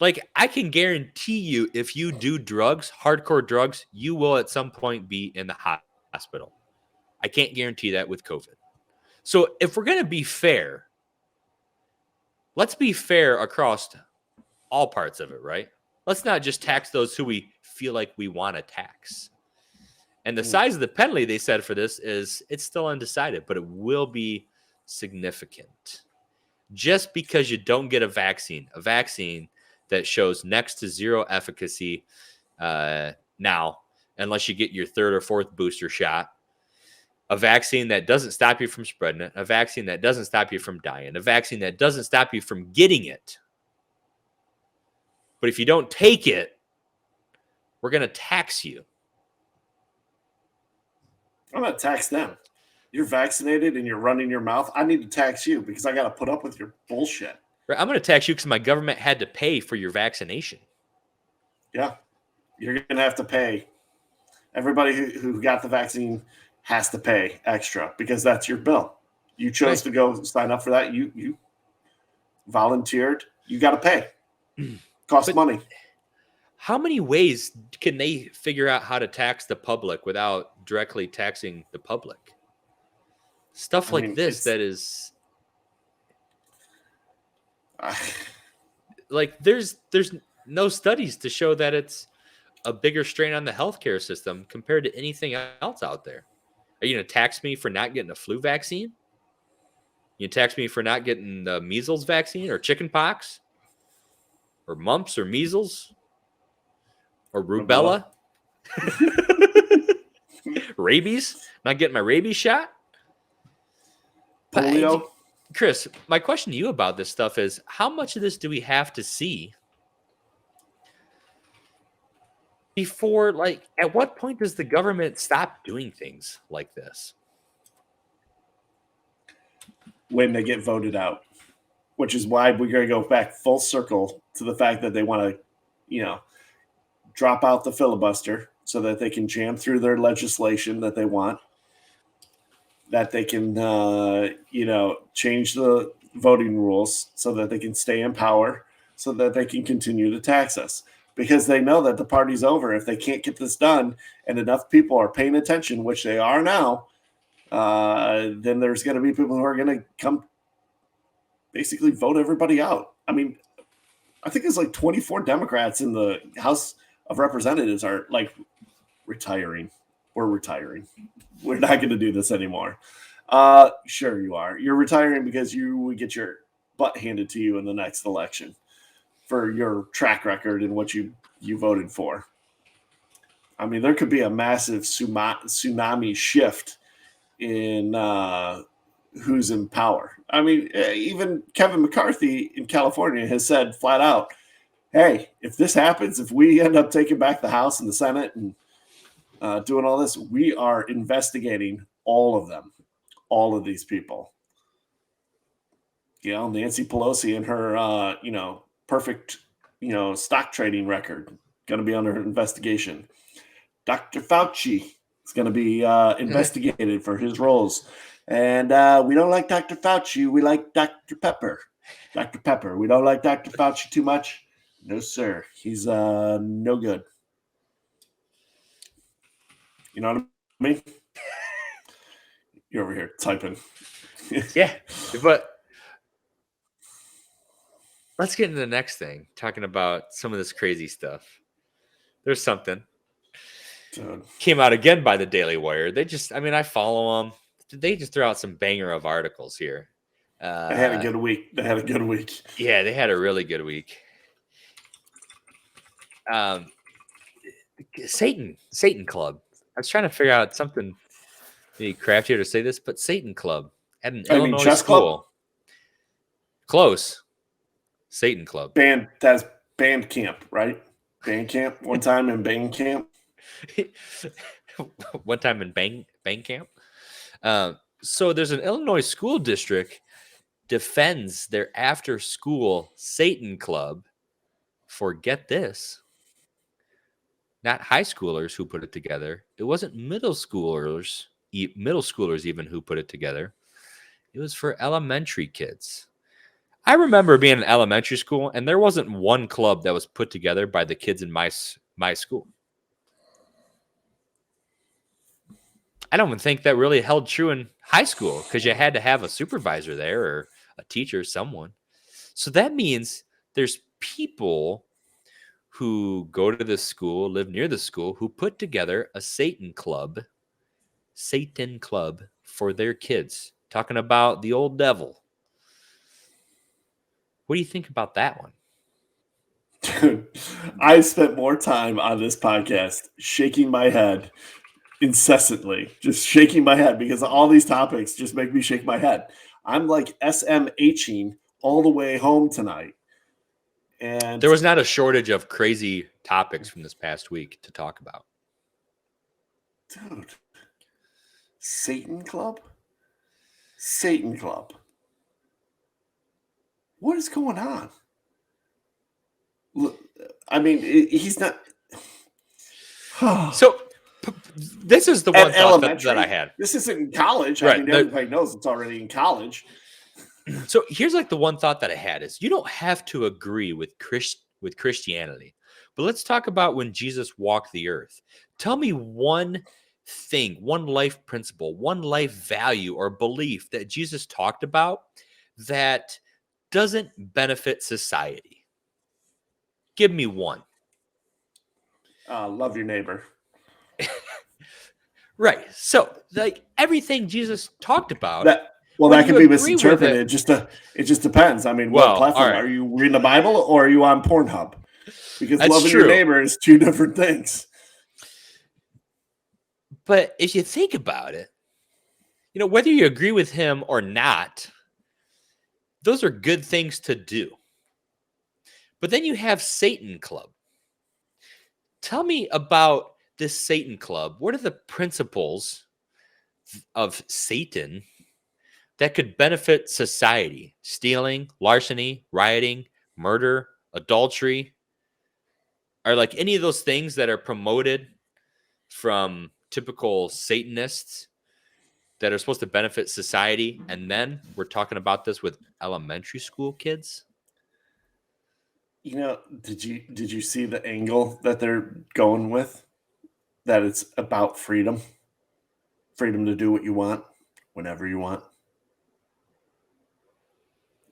like, I can guarantee you, if you do drugs, hardcore drugs, you will at some point be in the hospital. I can't guarantee that with COVID. So if we're going to be fair, let's be fair across all parts of it, right? Let's not just tax those who we feel like we want to tax. And the size of the penalty they said for this it's still undecided, but it will be significant. Just because you don't get a vaccine that shows next to zero efficacy now, unless you get your third or fourth booster shot, a vaccine that doesn't stop you from spreading it, a vaccine that doesn't stop you from dying, a vaccine that doesn't stop you from getting it. But if you don't take it, we're going to tax you. I'm going to tax them. You're vaccinated and you're running your mouth. I need to tax you because I got to put up with your bullshit. I'm going to tax you because my government had to pay for your vaccination. Yeah. You're going to have to pay. Everybody who got the vaccine has to pay extra because that's your bill. You chose to go sign up for that. You volunteered. You got to pay. Costs money. How many ways can they figure out how to tax the public without directly taxing the public? Stuff like this that is like there's no studies to show that it's a bigger strain on the healthcare system compared to anything else out there. Are you going to tax me for not getting a flu vaccine? You tax me for not getting the measles vaccine or chicken pox or mumps or measles or rubella? Rabies? Not getting my rabies shot? Polio? Chris, my question to you about this stuff is how much of this do we have to see before, like, at what point does the government stop doing things like this? When they get voted out, which is why we're going to go back full circle to the fact that they want to, drop out the filibuster so that they can jam through their legislation that they want, that they can, change the voting rules so that they can stay in power, so that they can continue to tax us. Because they know that the party's over. If they can't get this done and enough people are paying attention, which they are now, then there's going to be people who are going to come basically vote everybody out. I mean, I think it's like 24 Democrats in the House of Representatives are like retiring. We're retiring. We're not going to do this anymore. Sure you are. You're retiring because you would get your butt handed to you in the next election for your track record and what you voted for. I mean, there could be a massive tsunami shift in who's in power. I mean, even Kevin McCarthy in California has said flat out, hey, if this happens, if we end up taking back the House and the Senate and doing all this, we are investigating all of them, all of these people. Nancy Pelosi and her, perfect, stock trading record going to be under investigation. Dr. Fauci is going to be investigated for his roles. And we don't like Dr. Fauci. We like Dr. Pepper. Dr. Pepper. We don't like Dr. Fauci too much. No, sir. He's no good. You know what I mean? You're over here typing. Yeah, but let's get into the next thing, talking about some of this crazy stuff. There's something. Dude. Came out again by the Daily Wire. I follow them. They just throw out some banger of articles here. They had a good week. Yeah, they had a really good week. Satan Club. I was trying to figure out something maybe craftier to say this, but Satan Club at an Illinois chess school. club? Close. Satan Club. That's band camp, right? Band camp. One time in band camp. One time in bang camp. So there's an Illinois school district defends their after school Satan Club for, get this, not high schoolers who put it together. It wasn't middle schoolers even who put it together. It was for elementary kids. I remember being in elementary school, and there wasn't one club that was put together by the kids in my school. I don't even think that really held true in high school because you had to have a supervisor there or a teacher, someone. So that means there's people who go to this school, live near the school, who put together a Satan Club for their kids, talking about the old devil. What do you think about that one? Dude, I spent more time on this podcast shaking my head incessantly, just shaking my head because all these topics just make me shake my head. I'm like SMHing all the way home tonight. And there was not a shortage of crazy topics from this past week to talk about. Dude, Satan Club? Satan Club. What is going on? Look, I mean, he's not. So this is the one thought that I had. This isn't in college. Right. I mean, everybody knows it's already in college. So here's like the one thought that I had is you don't have to agree with Christianity, but let's talk about when Jesus walked the earth. Tell me one thing, one life principle, one life value or belief that Jesus talked about that doesn't benefit society. Give me one. Love your neighbor. Right. So like everything Jesus talked about. That can be misinterpreted. It just depends. I mean, what platform? Right. Are you reading the Bible or are you on Pornhub? Because That's loving true. your neighbor is two different things. But if you think about it, whether you agree with him or not, those are good things to do. But then you have Satan Club. Tell me about this Satan Club. What are the principles of Satan that could benefit society? Stealing, larceny, rioting, murder, adultery. Are like any of those things that are promoted from typical Satanists that are supposed to benefit society? And then we're talking about this with elementary school kids. Did you see the angle that they're going with? That it's about freedom. Freedom to do what you want, whenever you want.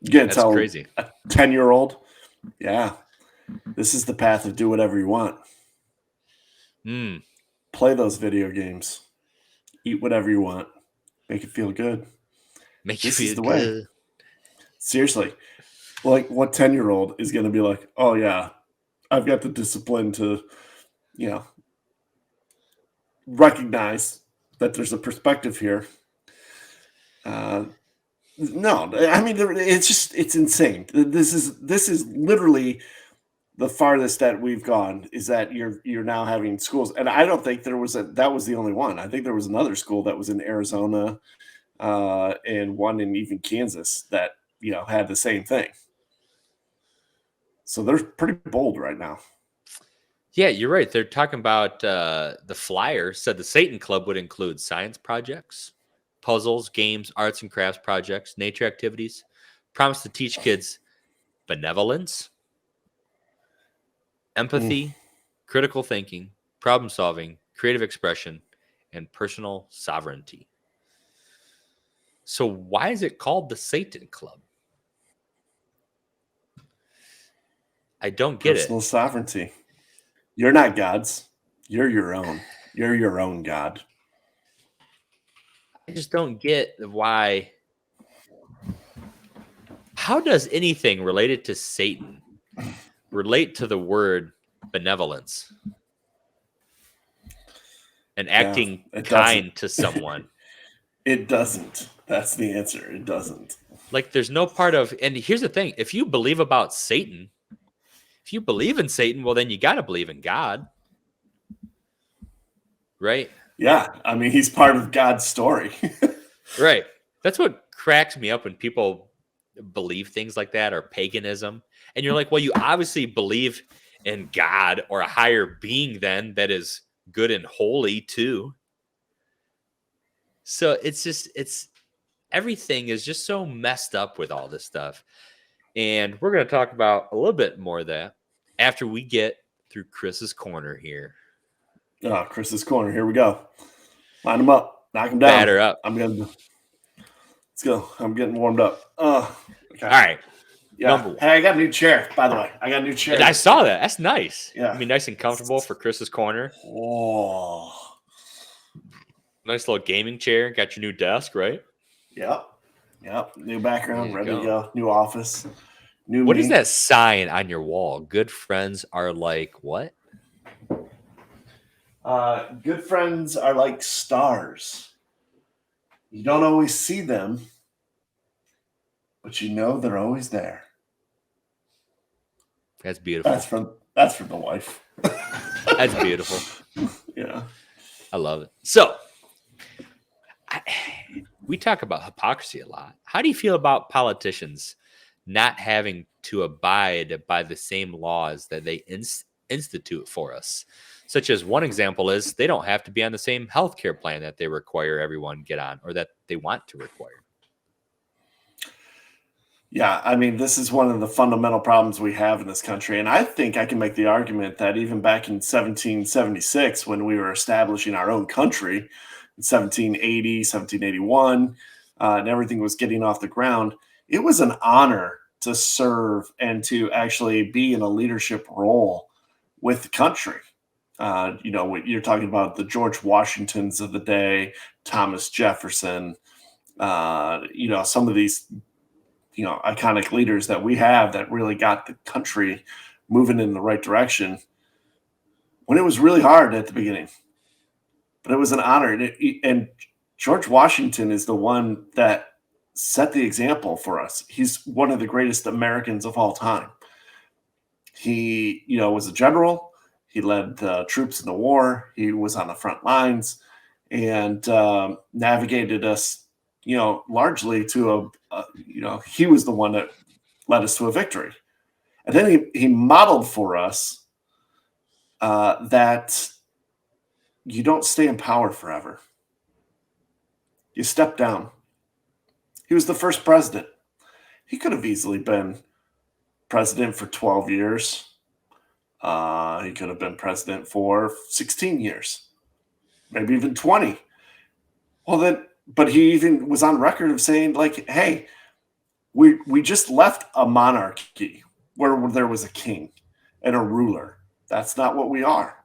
That's crazy. A 10-year-old, yeah, this is the path of do whatever you want. Play those video games. Eat whatever you want. Make it feel good. Make you this feel is the good. Way. Seriously. Like, what 10-year-old is going to be like, oh, yeah, I've got the discipline to, recognize that there's a perspective here. No, I mean, it's insane. This is literally the farthest that we've gone is that you're now having schools. And I don't think that was the only one. I think there was another school that was in Arizona and one in even Kansas that, had the same thing. So they're pretty bold right now. Yeah, you're right. They're talking about the flyer said the Satan Club would include science projects, puzzles, games, arts and crafts projects, nature activities, promise to teach kids benevolence, empathy, critical thinking, problem solving, creative expression, and personal sovereignty. So why is it called the Satan Club? I don't get Personal it. sovereignty. You're not God's. You're your own. You're your own God. I just don't get why. How does anything related to Satan relate to the word benevolence and acting it kind doesn't. to someone? It doesn't. That's the answer. It doesn't. Like there's no part of, and here's the thing, if you believe about Satan, if you believe in Satan, well, then you got to believe in God. Right? Yeah. I mean, he's part of God's story. Right. That's what cracks me up when people believe things like that or paganism. And you're like, well, you obviously believe in God or a higher being then that is good and holy too. So it's everything is just so messed up with all this stuff. And we're going to talk about a little bit more of that after we get through Chris's corner here. Oh, Chris's corner. Here we go. Line him up. Knock him down. Batter up. Let's go. I'm getting warmed up. Okay. All right. Yeah. Hey, I got a new chair, by the way. I got a new chair. I saw that. That's nice. Yeah. I mean, nice and comfortable for Chris's corner. Oh. Nice little gaming chair. Got your new desk, right? Yep. New background, ready to go. New office. What is that sign on your wall? Good friends are like what? Good friends are like stars. You don't always see them, but you know they're always there. That's beautiful. That's from the wife. That's beautiful. Yeah. I love it. So, we talk about hypocrisy a lot. How do you feel about politicians not having to abide by the same laws that they institute for us? Such as one example is they don't have to be on the same healthcare plan that they require everyone get on or that they want to require. Yeah, I mean, this is one of the fundamental problems we have in this country. And I think I can make the argument that even back in 1776, when we were establishing our own country, in 1780, 1781, and everything was getting off the ground, it was an honor to serve and to actually be in a leadership role with the country. You're talking about the George Washingtons of the day, Thomas Jefferson, some of these, iconic leaders that we have that really got the country moving in the right direction when it was really hard at the beginning. But it was an honor. And George Washington is the one that set the example for us. He's one of the greatest Americans of all time. He, was a general. He led the troops in the war. He was on the front lines and navigated us, largely to he was the one that led us to a victory. And then he modeled for us that you don't stay in power forever. You step down. He was the first president. He could have easily been president for 12 years. He could have been president for 16 years, maybe even 20. But he even was on record of saying, like, hey, we just left a monarchy where there was a king and a ruler. That's not what we are.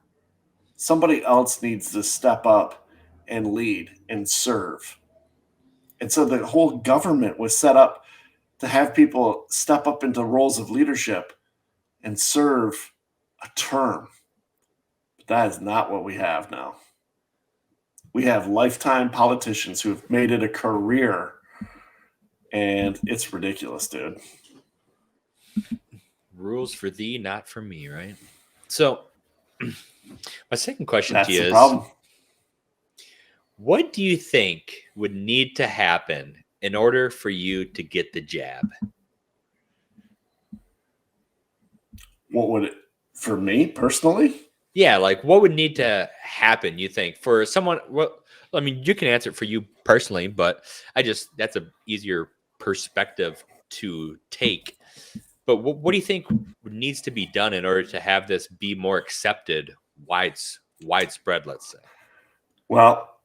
Somebody else needs to step up and lead and serve. And so the whole government was set up to have people step up into roles of leadership and serve a term. But that is not what we have now. We have lifetime politicians who have made it a career, and it's ridiculous, dude. Rules for thee, not for me, right? So, my second question That's to you the is, problem. What do you think would need to happen in order for you to get the jab? What would it, for me personally? Yeah, like what would need to happen, you think, for someone? Well, I mean, you can answer it for you personally, but that's a easier perspective to take. But what do you think needs to be done in order to have this be more accepted, widespread, let's say? Well,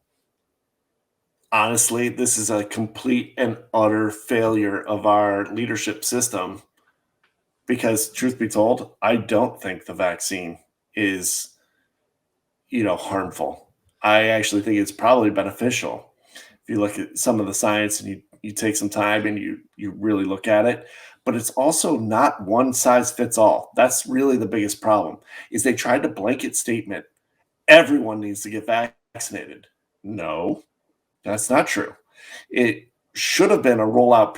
honestly, this is a complete and utter failure of our leadership system because, truth be told, I don't think the vaccine is, harmful. I actually think it's probably beneficial. If you look at some of the science and you take some time and you really look at it, but it's also not one size fits all. That's really the biggest problem is they tried to blanket statement, everyone needs to get vaccinated. No, that's not true. It should have been a rollout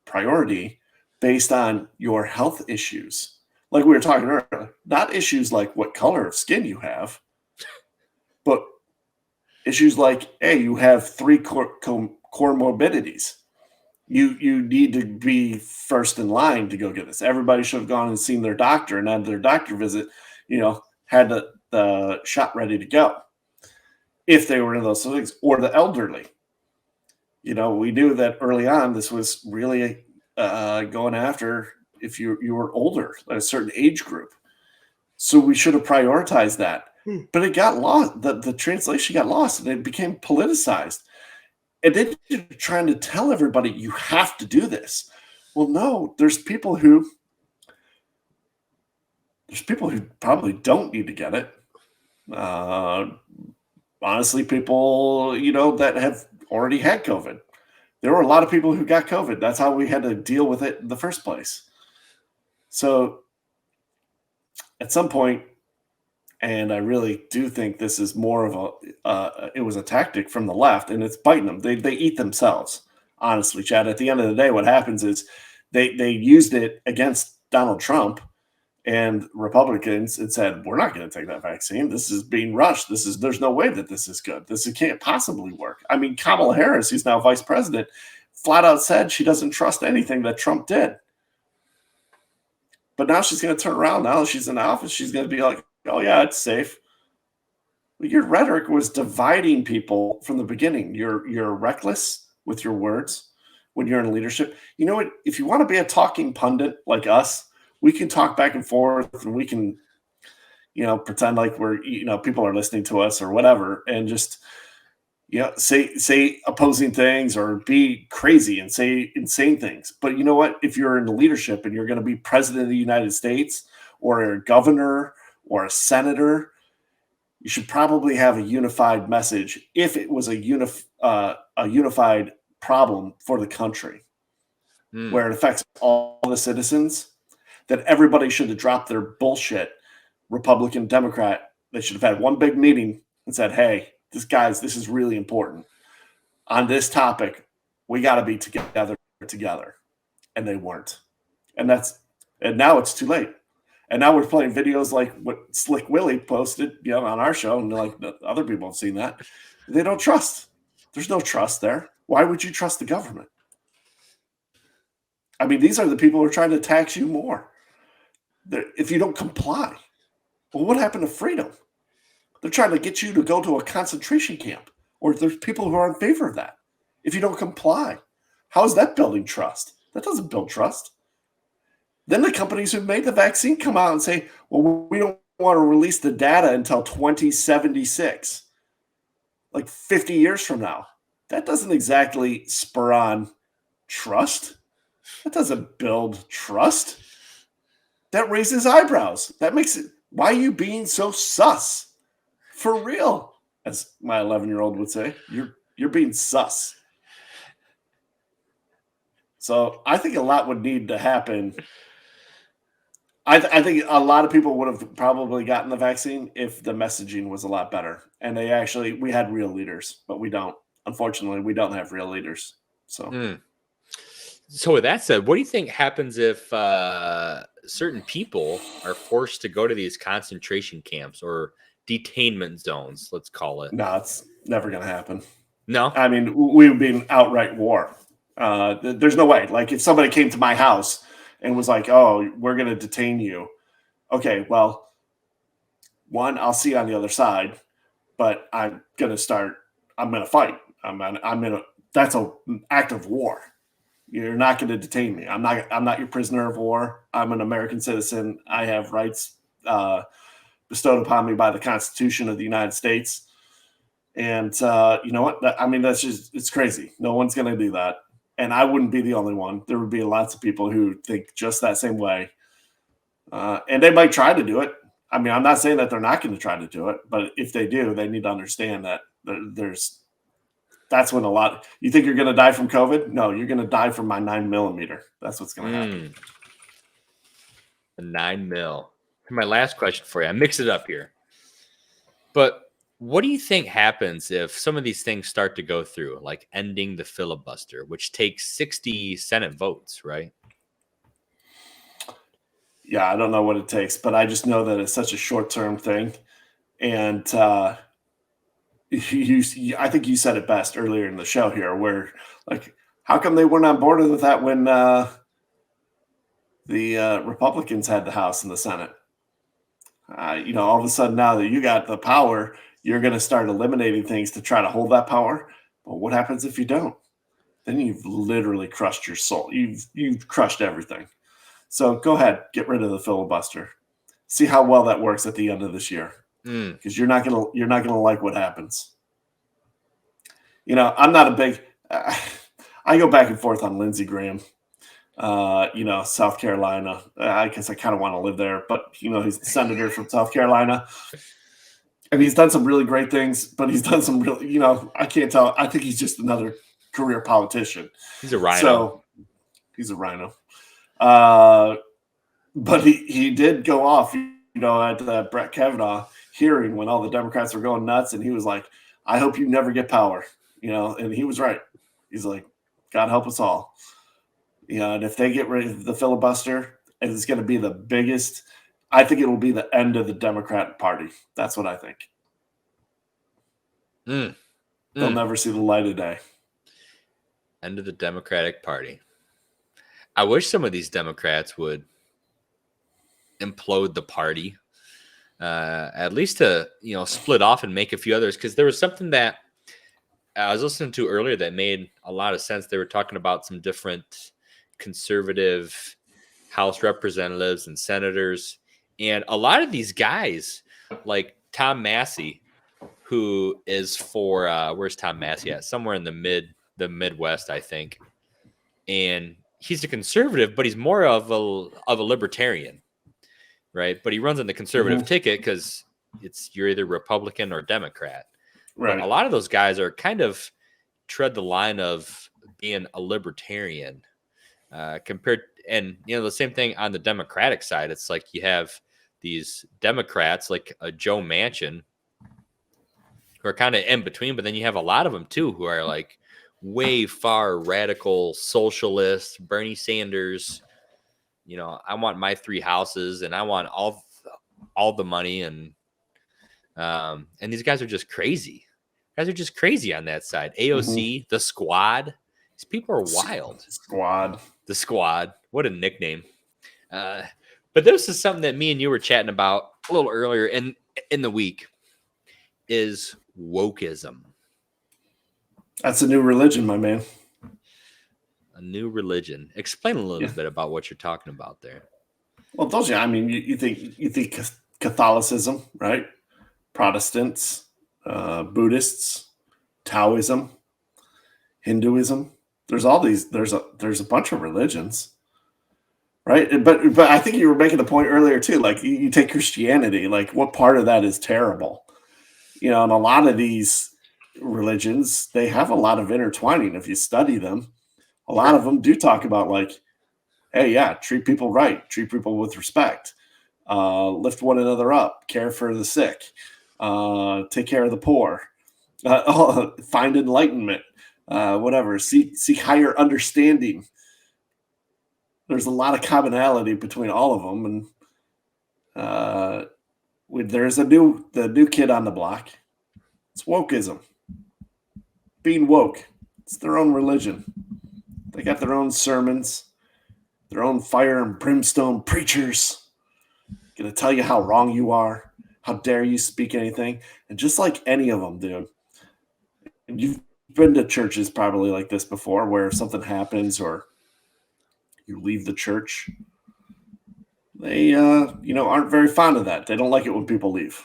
priority based on your health issues. Like we were talking earlier, not issues like what color of skin you have, but issues like, hey, you have 3 comorbidities. You need to be first in line to go get this. Everybody should have gone and seen their doctor and had their doctor visit, had the shot ready to go if they were in those things, or the elderly. We knew that early on this was really going after if you were older, a certain age group. So we should have prioritized that. But it got lost. The translation got lost and it became politicized. And then you're trying to tell everybody you have to do this. Well, no, there's people who probably don't need to get it. Honestly, people, that have already had COVID. There were a lot of people who got COVID. That's how we had to deal with it in the first place. So at some point, and I really do think this is more of it was a tactic from the left, and it's biting them. They eat themselves, honestly, Chad. At the end of the day, what happens is they used it against Donald Trump and Republicans and said, we're not going to take that vaccine. This is being rushed. There's no way that this is good. This can't possibly work. I mean, Kamala Harris, who's now vice president, flat out said she doesn't trust anything that Trump did. But now she's going to turn around. Now that she's in office, she's going to be like, oh, yeah, it's safe. Your rhetoric was dividing people from the beginning. You're reckless with your words when you're in leadership. You know what? If you want to be a talking pundit like us, we can talk back and forth and we can, pretend like we're, people are listening to us or whatever, and just, say opposing things or be crazy and say insane things. But you know what? If you're in leadership and you're going to be president of the United States or a governor or a senator, you should probably have a unified message if it was a unified problem for the country where it affects all the citizens, that everybody should have dropped their bullshit, Republican, Democrat. They should have had one big meeting and said, hey, this is really important. On this topic, we got to be together. And they weren't. And now it's too late. And now we're playing videos like what Slick Willie posted, on our show, and like other people have seen that. They don't trust. There's no trust there. Why would you trust the government? I mean, these are the people who are trying to tax you more. If you don't comply, well, what happened to freedom? They're trying to get you to go to a concentration camp, or there's people who are in favor of that. If you don't comply, how is that building trust? That doesn't build trust. Then the companies who made the vaccine come out and say, well, we don't want to release the data until 2076, like 50 years from now. That doesn't exactly spur on trust. That doesn't build trust. That raises eyebrows. That makes it, why are you being so sus? For real, as my 11-year-old would say, you're being sus. So I think a lot would need to happen. I think a lot of people would have probably gotten the vaccine if the messaging was a lot better. And we had real leaders, but we don't. Unfortunately, we don't have real leaders. So with that said, what do you think happens if certain people are forced to go to these concentration camps or detainment zones, let's call it? No, it's never going to happen. No? I mean, we would be in outright war. There's no way. Like, if somebody came to my house and was like, oh, we're going to detain you. Okay, well, one, I'll see you on the other side, but I'm going to fight. That's an act of war. You're not going to detain me. I'm not your prisoner of war. I'm an American citizen. I have rights bestowed upon me by the Constitution of the United States. And you know what? That's just, it's crazy. No one's going to do that. And I wouldn't be the only one. There would be lots of people who think just that same way. And they might try to do it. I'm not saying that they're not going to try to do it, but if they do, they need to understand that that's when you think you're going to die from COVID? No, you're going to die from my 9mm. That's what's going to happen. The 9mm. My last question for you. I mix it up here. But what do you think happens if some of these things start to go through, like ending the filibuster, which takes 60 Senate votes, right? Yeah, I don't know what it takes, but I just know that it's such a short-term thing. And I think you said it best earlier in the show here, where, like, how come they weren't on board with that when the Republicans had the House and the Senate? All of a sudden now that you got the power, you're going to start eliminating things to try to hold that power. But what happens if you don't? Then you've literally crushed your soul. You've crushed everything. So go ahead, get rid of the filibuster. See how well that works at the end of this year, because you're not gonna like what happens. I'm not a big. I go back and forth on Lindsey Graham. South Carolina. I guess I kind of want to live there, but he's the senator from South Carolina, and he's done some really great things. But he's done some really, I can't tell. I think he's just another career politician. He's a rhino. So he's a rhino. But he did go off, at the Brett Kavanaugh hearing when all the Democrats were going nuts, and he was like, "I hope you never get power," and he was right. He's like, "God help us all." And if they get rid of the filibuster, it's going to be the biggest. I think it will be the end of the Democrat Party. That's what I think. They'll never see the light of day. End of the Democratic Party. I wish some of these Democrats would implode the party, at least to split off and make a few others. Because there was something that I was listening to earlier that made a lot of sense. They were talking about some different conservative House representatives and senators, and a lot of these guys, like Tom Massey, who is for where's Tom Massey at? Somewhere in the Midwest, I think, and he's a conservative, but he's more of a libertarian, right? But he runs on the conservative ticket because you're either Republican or Democrat. Right. But a lot of those guys are kind of tread the line of being a libertarian compared, and the same thing on the Democratic side. It's like you have these Democrats like Joe Manchin who are kind of in between, but then you have a lot of them too who are like way far radical socialists, Bernie Sanders. I want my 3 houses and I want all the money, and these guys are just crazy. Guys are just crazy on that side. AOC, the Squad. These people are wild. The Squad. What a nickname. But this is something that me and you were chatting about a little earlier in the week, is wokeism. That's a new religion, my man. A new religion. Explain a little bit about what you're talking about there. Well, those, you think Catholicism, right? Protestants, Buddhists, Taoism, Hinduism. There's all these. There's a bunch of religions, right? But I think you were making the point earlier too. Like you take Christianity. Like what part of that is terrible? And a lot of these religions, they have a lot of intertwining. If you study them, a lot of them do talk about like, hey, yeah, treat people right, treat people with respect, lift one another up, care for the sick, take care of the poor, find enlightenment, whatever, seek higher understanding. There's a lot of commonality between all of them, and there's the new kid on the block. It's wokeism. Being woke. It's their own religion. They got their own sermons, their own fire and brimstone preachers. Gonna tell you how wrong you are. How dare you speak anything? And just like any of them, dude. You've been to churches probably like this before, where if something happens or you leave the church. They, aren't very fond of that. They don't like it when people leave.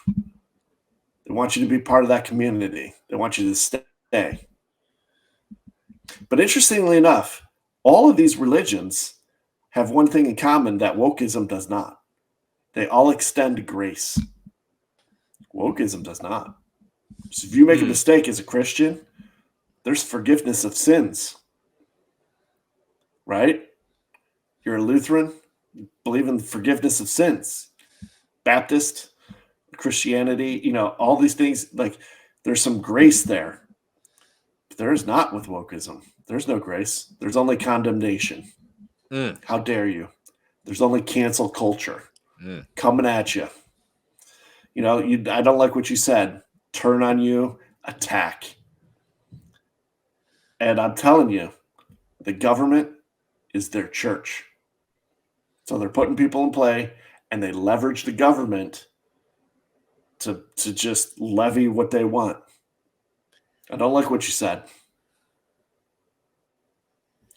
They want you to be part of that community. They want you to stay. But interestingly enough, all of these religions have one thing in common that wokeism does not. They all extend grace. Wokeism does not. So if you make a mistake as a Christian, there's forgiveness of sins. Right? You're a Lutheran, you believe in forgiveness of sins. Baptist, Christianity, all these things, like there's some grace there. But there is not with wokeism. There's no grace. There's only condemnation. How dare you? There's only cancel culture coming at you. I don't like what you said. Turn on you, attack. And I'm telling you, the government is their church. So they're putting people in play, and they leverage the government to just levy what they want. I don't like what you said.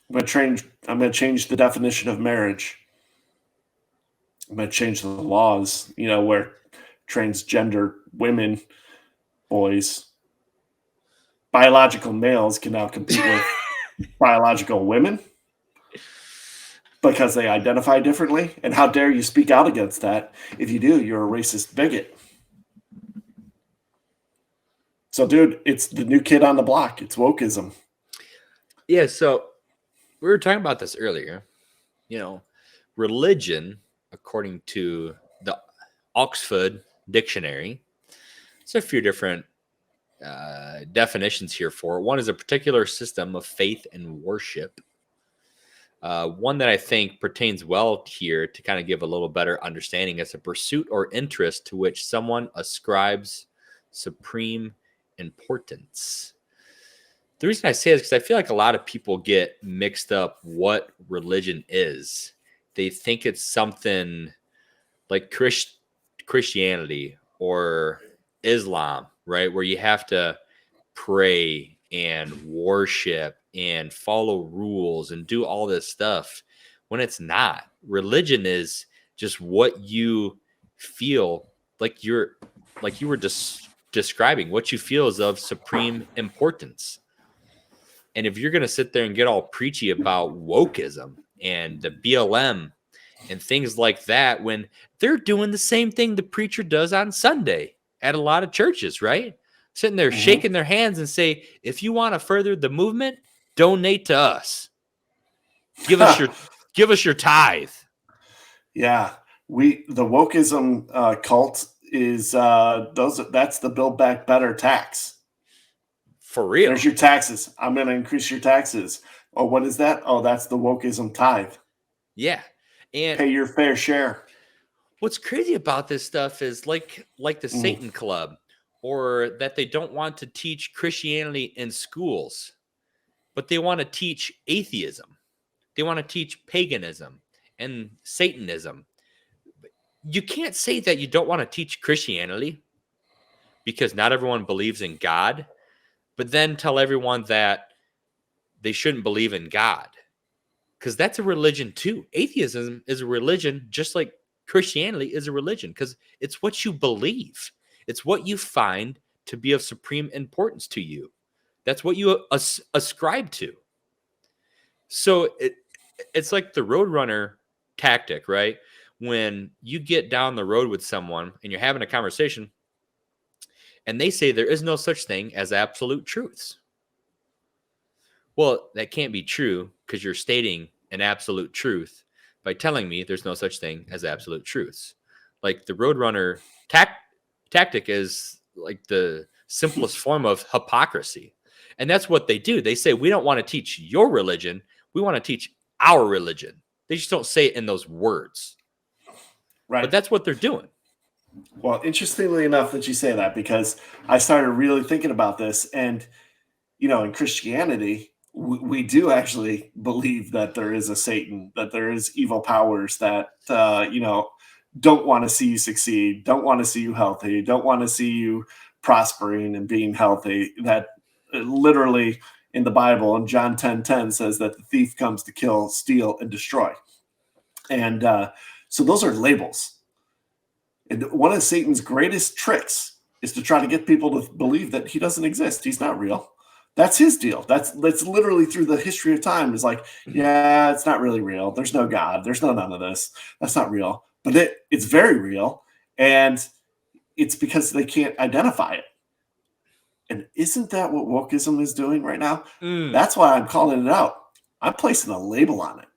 I'm going to change the definition of marriage. I'm going to change the laws, where transgender women, boys, biological males can now compete with biological women because they identify differently. And how dare you speak out against that? If you do, you're a racist bigot. So, dude, it's the new kid on the block. It's wokeism. Yeah, so we were talking about this earlier. Religion, according to the Oxford Dictionary, there's a few different definitions here for it. One is a particular system of faith and worship. One that I think pertains well here to kind of give a little better understanding is a pursuit or interest to which someone ascribes supreme importance. The reason I say this is because I feel like a lot of people get mixed up what religion is. They think it's something like Christianity or Islam, right? Where you have to pray and worship and follow rules and do all this stuff, when it's not. Religion is just what you feel like you were describing, what you feel is of supreme importance. And if you're going to sit there and get all preachy about wokeism and the BLM and things like that, when they're doing the same thing the preacher does on Sunday at a lot of churches, right? Sitting there shaking their hands and say, if you want to further the movement, donate to us. Give us your tithe. Yeah. The wokeism cult is that's the Build Back Better tax. For real. There's your taxes. I'm going to increase your taxes. Oh, what is that? Oh, that's the wokeism tithe. Yeah. And pay your fair share. What's crazy about this stuff is like the Satan Club, or that they don't want to teach Christianity in schools, but they want to teach atheism. They want to teach paganism and Satanism. You can't say that you don't want to teach Christianity because not everyone believes in God, but then tell everyone that they shouldn't believe in God, because that's a religion too. Atheism is a religion just like Christianity is a religion, because it's what you believe. It's what you find to be of supreme importance to you. That's what you ascribe to. So it's like the roadrunner tactic, right? When you get down the road with someone and you're having a conversation and they say there is no such thing as absolute truths. Well, that can't be true because you're stating an absolute truth by telling me there's no such thing as absolute truths. Like the roadrunner tactic is like the simplest form of hypocrisy. And that's what they do. They say, we don't want to teach your religion. We want to teach our religion. They just don't say it in those words. Right. But that's what they're doing. Well, interestingly enough that you say that, because I started really thinking about this, and, in Christianity, we do actually believe that there is a Satan, that there is evil powers that, don't want to see you succeed, don't want to see you healthy, don't want to see you prospering and being healthy, that literally in the Bible, and John 10:10 says that the thief comes to kill, steal, and destroy. And so those are labels. And one of Satan's greatest tricks is to try to get people to believe that he doesn't exist. He's not real. That's his deal. That's literally through the history of time. Is like, yeah, it's not really real. There's no God. There's none of this. That's not real. But it's very real. And it's because they can't identify it. And isn't that what wokeism is doing right now? That's why I'm calling it out. I'm placing a label on it.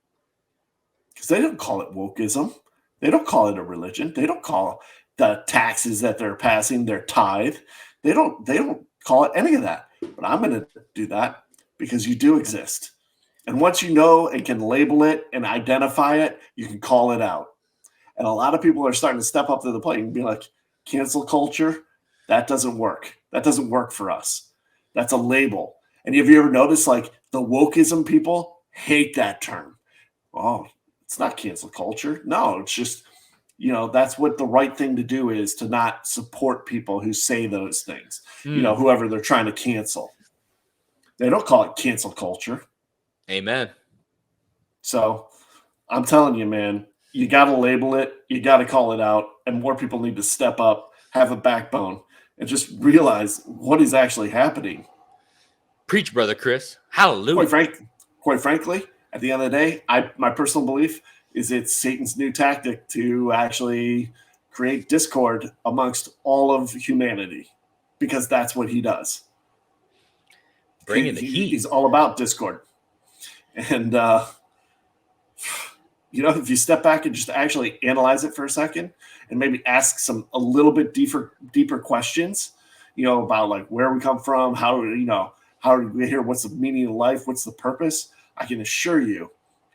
Because they don't call it wokeism. They don't call it a religion. They don't call the taxes that they're passing their tithe. They don't call it any of that. But I'm going to do that because you do exist. And once you know and can label it and identify it, you can call it out. And a lot of people are starting to step up to the plate and be like, cancel culture, that doesn't work. That doesn't work for us. That's a label. And have you ever noticed, like, the wokeism people hate that term? Oh, it's not cancel culture. No, it's just, that's what the right thing to do is, to not support people who say those things, whoever they're trying to cancel. They don't call it cancel culture. Amen. So I'm telling you, man, you got to label it. You got to call it out. And more people need to step up, have a backbone, and just realize what is actually happening. Preach, Brother Chris. Hallelujah. Quite frankly, at the end of the day, my personal belief is it's Satan's new tactic to actually create discord amongst all of humanity, because that's what he does. Bringing the heat. He's all about discord. And, if you step back and just actually analyze it for a second and maybe ask a little bit deeper questions, about like where we come from, how did we get here? What's the meaning of life? What's the purpose? I can assure you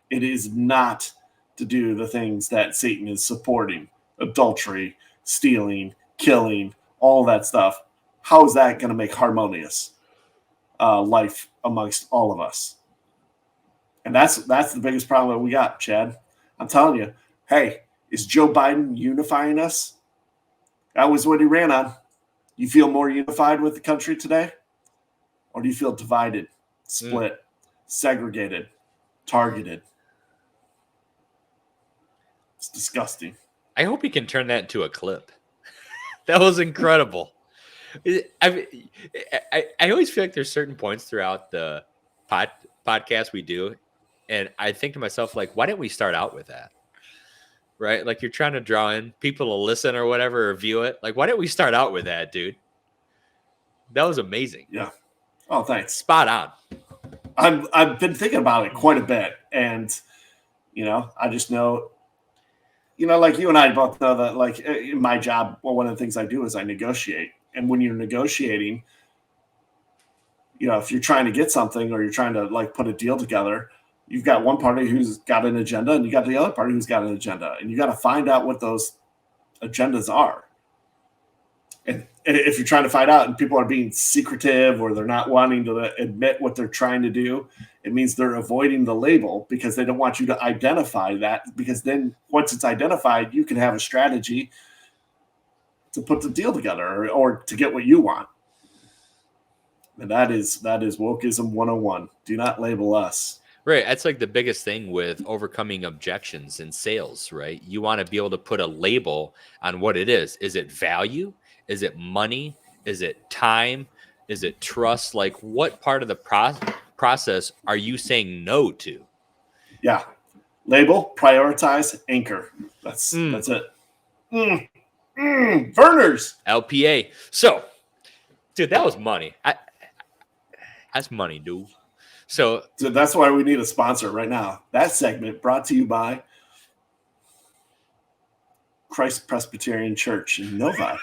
it is not to do the things that Satan is supporting: adultery, stealing, killing, all that stuff. How is that going to make harmonious life amongst all of us? And that's the biggest problem that we got, Chad. I'm telling you, hey, is Joe Biden unifying us? That was what he ran on. You feel more unified with the country today? Or do you feel divided, split, segregated, targeted? It's disgusting. I hope he can turn that into a clip. That was incredible. I always feel like there's certain points throughout the podcast we do, and I think to myself, like, why didn't we start out with that? Right? Like, you're trying to draw in people to listen or whatever, or view it. Like, why didn't we start out with that, dude? That was amazing. Yeah. Oh, thanks. Spot on. I've been thinking about it quite a bit, and I just know, like you and I both know that, like, in my job, one of the things I do is I negotiate. And when you're negotiating, if you're trying to get something or you're trying to, like, put a deal together, you've got one party who's got an agenda and you got the other party who's got an agenda, and you got to find out what those agendas are. And if you're trying to find out and people are being secretive or they're not wanting to admit what they're trying to do, it means they're avoiding the label because they don't want you to identify that, because then once it's identified, you can have a strategy to put the deal together or to get what you want. And that is wokeism 101. Do not label us. Right. That's like the biggest thing with overcoming objections in sales, right? You want to be able to put a label on what it is. Is it value? Is it money? Is it time? Is it trust? Like, what part of the process are you saying no to? Yeah. Label, prioritize, anchor. That's it. Verner's. LPA. So, dude, that was money. That's money, dude. So that's why we need a sponsor right now. That segment brought to you by Christ Presbyterian Church in Novi.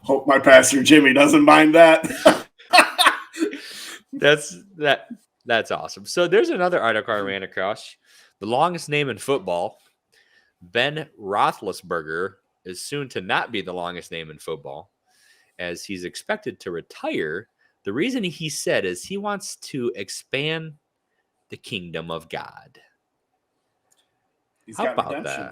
Hope my pastor Jimmy doesn't mind that. That's awesome. So there's another article I ran across. The longest name in football, Ben Roethlisberger, is soon to not be the longest name in football, as he's expected to retire. The reason he said is he wants to expand the kingdom of God. How about redemption.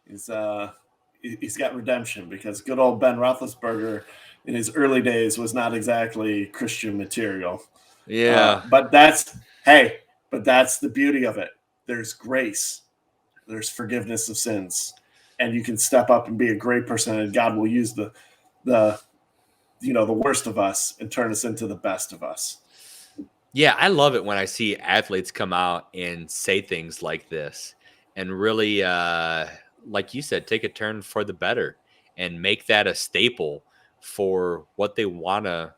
that? He's got redemption because good old Ben Roethlisberger in his early days was not exactly Christian material. Yeah. But that's the beauty of it. There's grace. There's forgiveness of sins. And you can step up and be a great person, and God will use the worst of us and turn us into the best of us. Yeah, I love it when I see athletes come out and say things like this and really, like you said, take a turn for the better and make that a staple for what they want to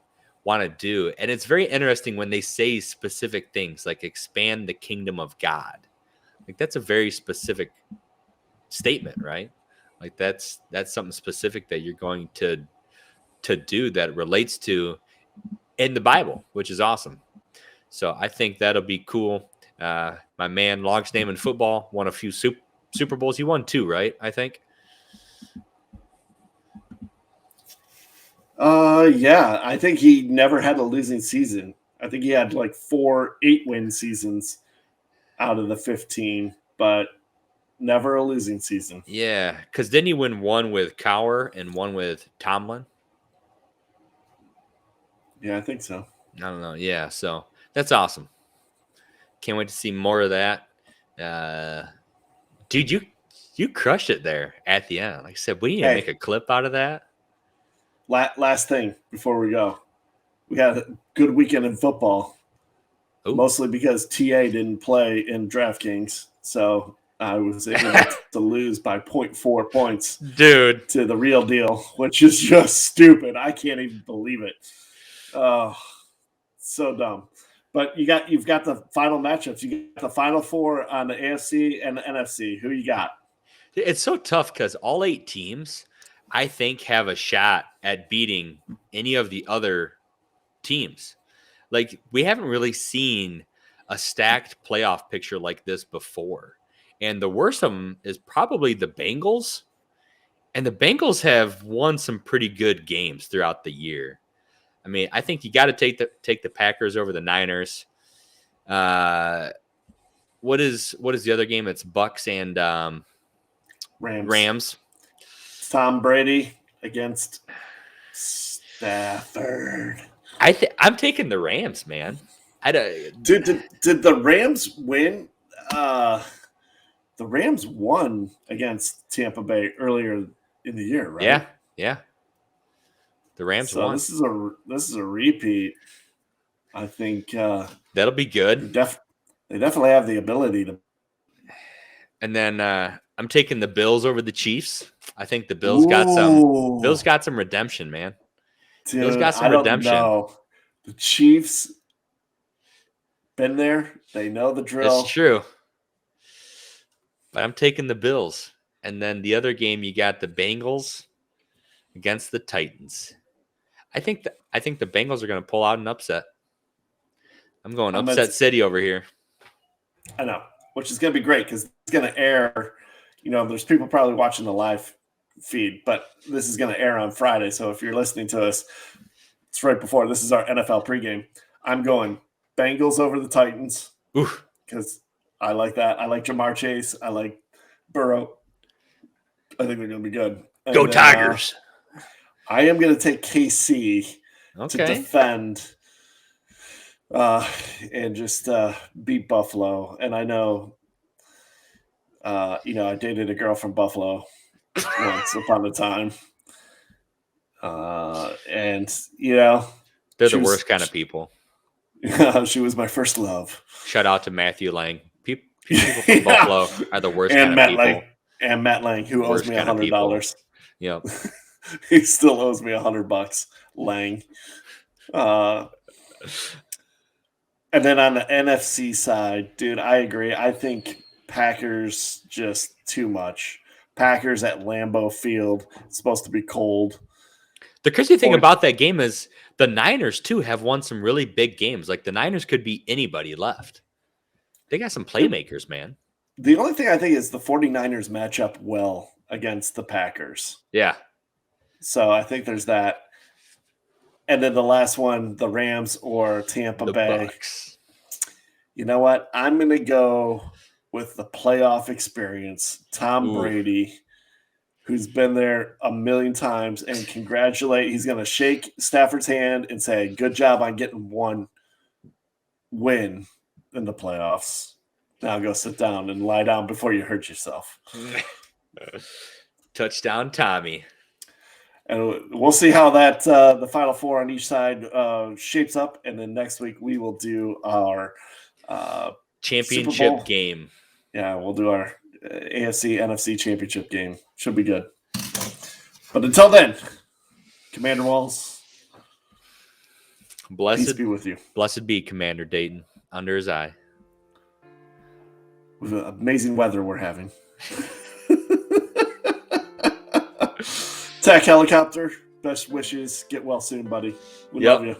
do. And it's very interesting when they say specific things like expand the kingdom of God. Like that's a very specific statement, right? Like that's something specific that you're going to do that relates to in the Bible, which is awesome. So I think that'll be cool. My man, longest name in football, won a few Super Bowls. He won 2, right? I think. Yeah, I think he never had a losing season. I think he had like 4 8-win seasons out of the 15, but never a losing season. Yeah, because didn't he win one with Cowher and one with Tomlin? Yeah, I think so. I don't know. Yeah, so that's awesome. Can't wait to see more of that. Dude, you crushed it there at the end. Like I said, we need to make a clip out of that. Last thing before we go. We had a good weekend in football. Ooh. Mostly because TA didn't play in DraftKings. So I was able to lose by 0.4 points. Dude. To the real deal, which is just stupid. I can't even believe it. So dumb. But you've got the final matchups. You got the final 4 on the AFC and the NFC. Who you got? It's so tough because all 8 teams, I think, have a shot at beating any of the other teams. Like, we haven't really seen a stacked playoff picture like this before. And the worst of them is probably the Bengals. And the Bengals have won some pretty good games throughout the year. I mean, I think you got to take the Packers over the Niners. What is the other game? It's Bucks and Rams. Tom Brady against Stafford. I'm taking the Rams, man. Did the Rams win? The Rams won against Tampa Bay earlier in the year, right? Yeah. The Rams won. This is a repeat. I think that'll be good. They definitely have the ability to. And then I'm taking the Bills over the Chiefs. I think the Bills got some redemption, man. Dude, Bills got some redemption. Know. The Chiefs been there. They know the drill. It's true. But I'm taking the Bills. And then the other game, you got the Bengals against the Titans. I think the Bengals are going to pull out an upset. I'm going upset city over here. I know, which is going to be great because it's going to air. There's people probably watching the live feed, but this is going to air on Friday. So if you're listening to us, it's right before. This is our NFL pregame. I'm going Bengals over the Titans because I like that. I like Jamar Chase. I like Burrow. I think they're going to be good. Go Tigers. I am going to take KC to defend and just beat Buffalo. And I know, I dated a girl from Buffalo once upon a time. And, they're the worst kind of people. She was my first love. Shout out to Matthew Lang. People from Buffalo are the worst kind of people. And Matt Lang, who owes me $100. Yep. He still owes me $100, Lang. And then on the NFC side, dude, I agree. I think Packers just too much. Packers at Lambeau Field. It's supposed to be cold. The crazy thing about that game is the Niners, too, have won some really big games. Like, the Niners could be anybody left. They got some playmakers, man. The only thing I think is the 49ers match up well against the Packers. Yeah. So I think there's that. And then the last one, the Rams or Tampa Bay. Bucks. You know what? I'm going to go with the playoff experience. Tom Brady, who's been there a million times, and congratulate. He's going to shake Stafford's hand and say, good job on getting one win in the playoffs. Now go sit down and lie down before you hurt yourself. Touchdown, Tommy. And we'll see how that the Final Four on each side shapes up. And then next week we will do our championship game. Yeah, we'll do our AFC, NFC championship game. Should be good. But until then, Commander Whalls, peace be with you. Blessed be Commander Dayton, under his eye. With the amazing weather we're having. Tech Helicopter, best wishes. Get well soon, buddy. We love you.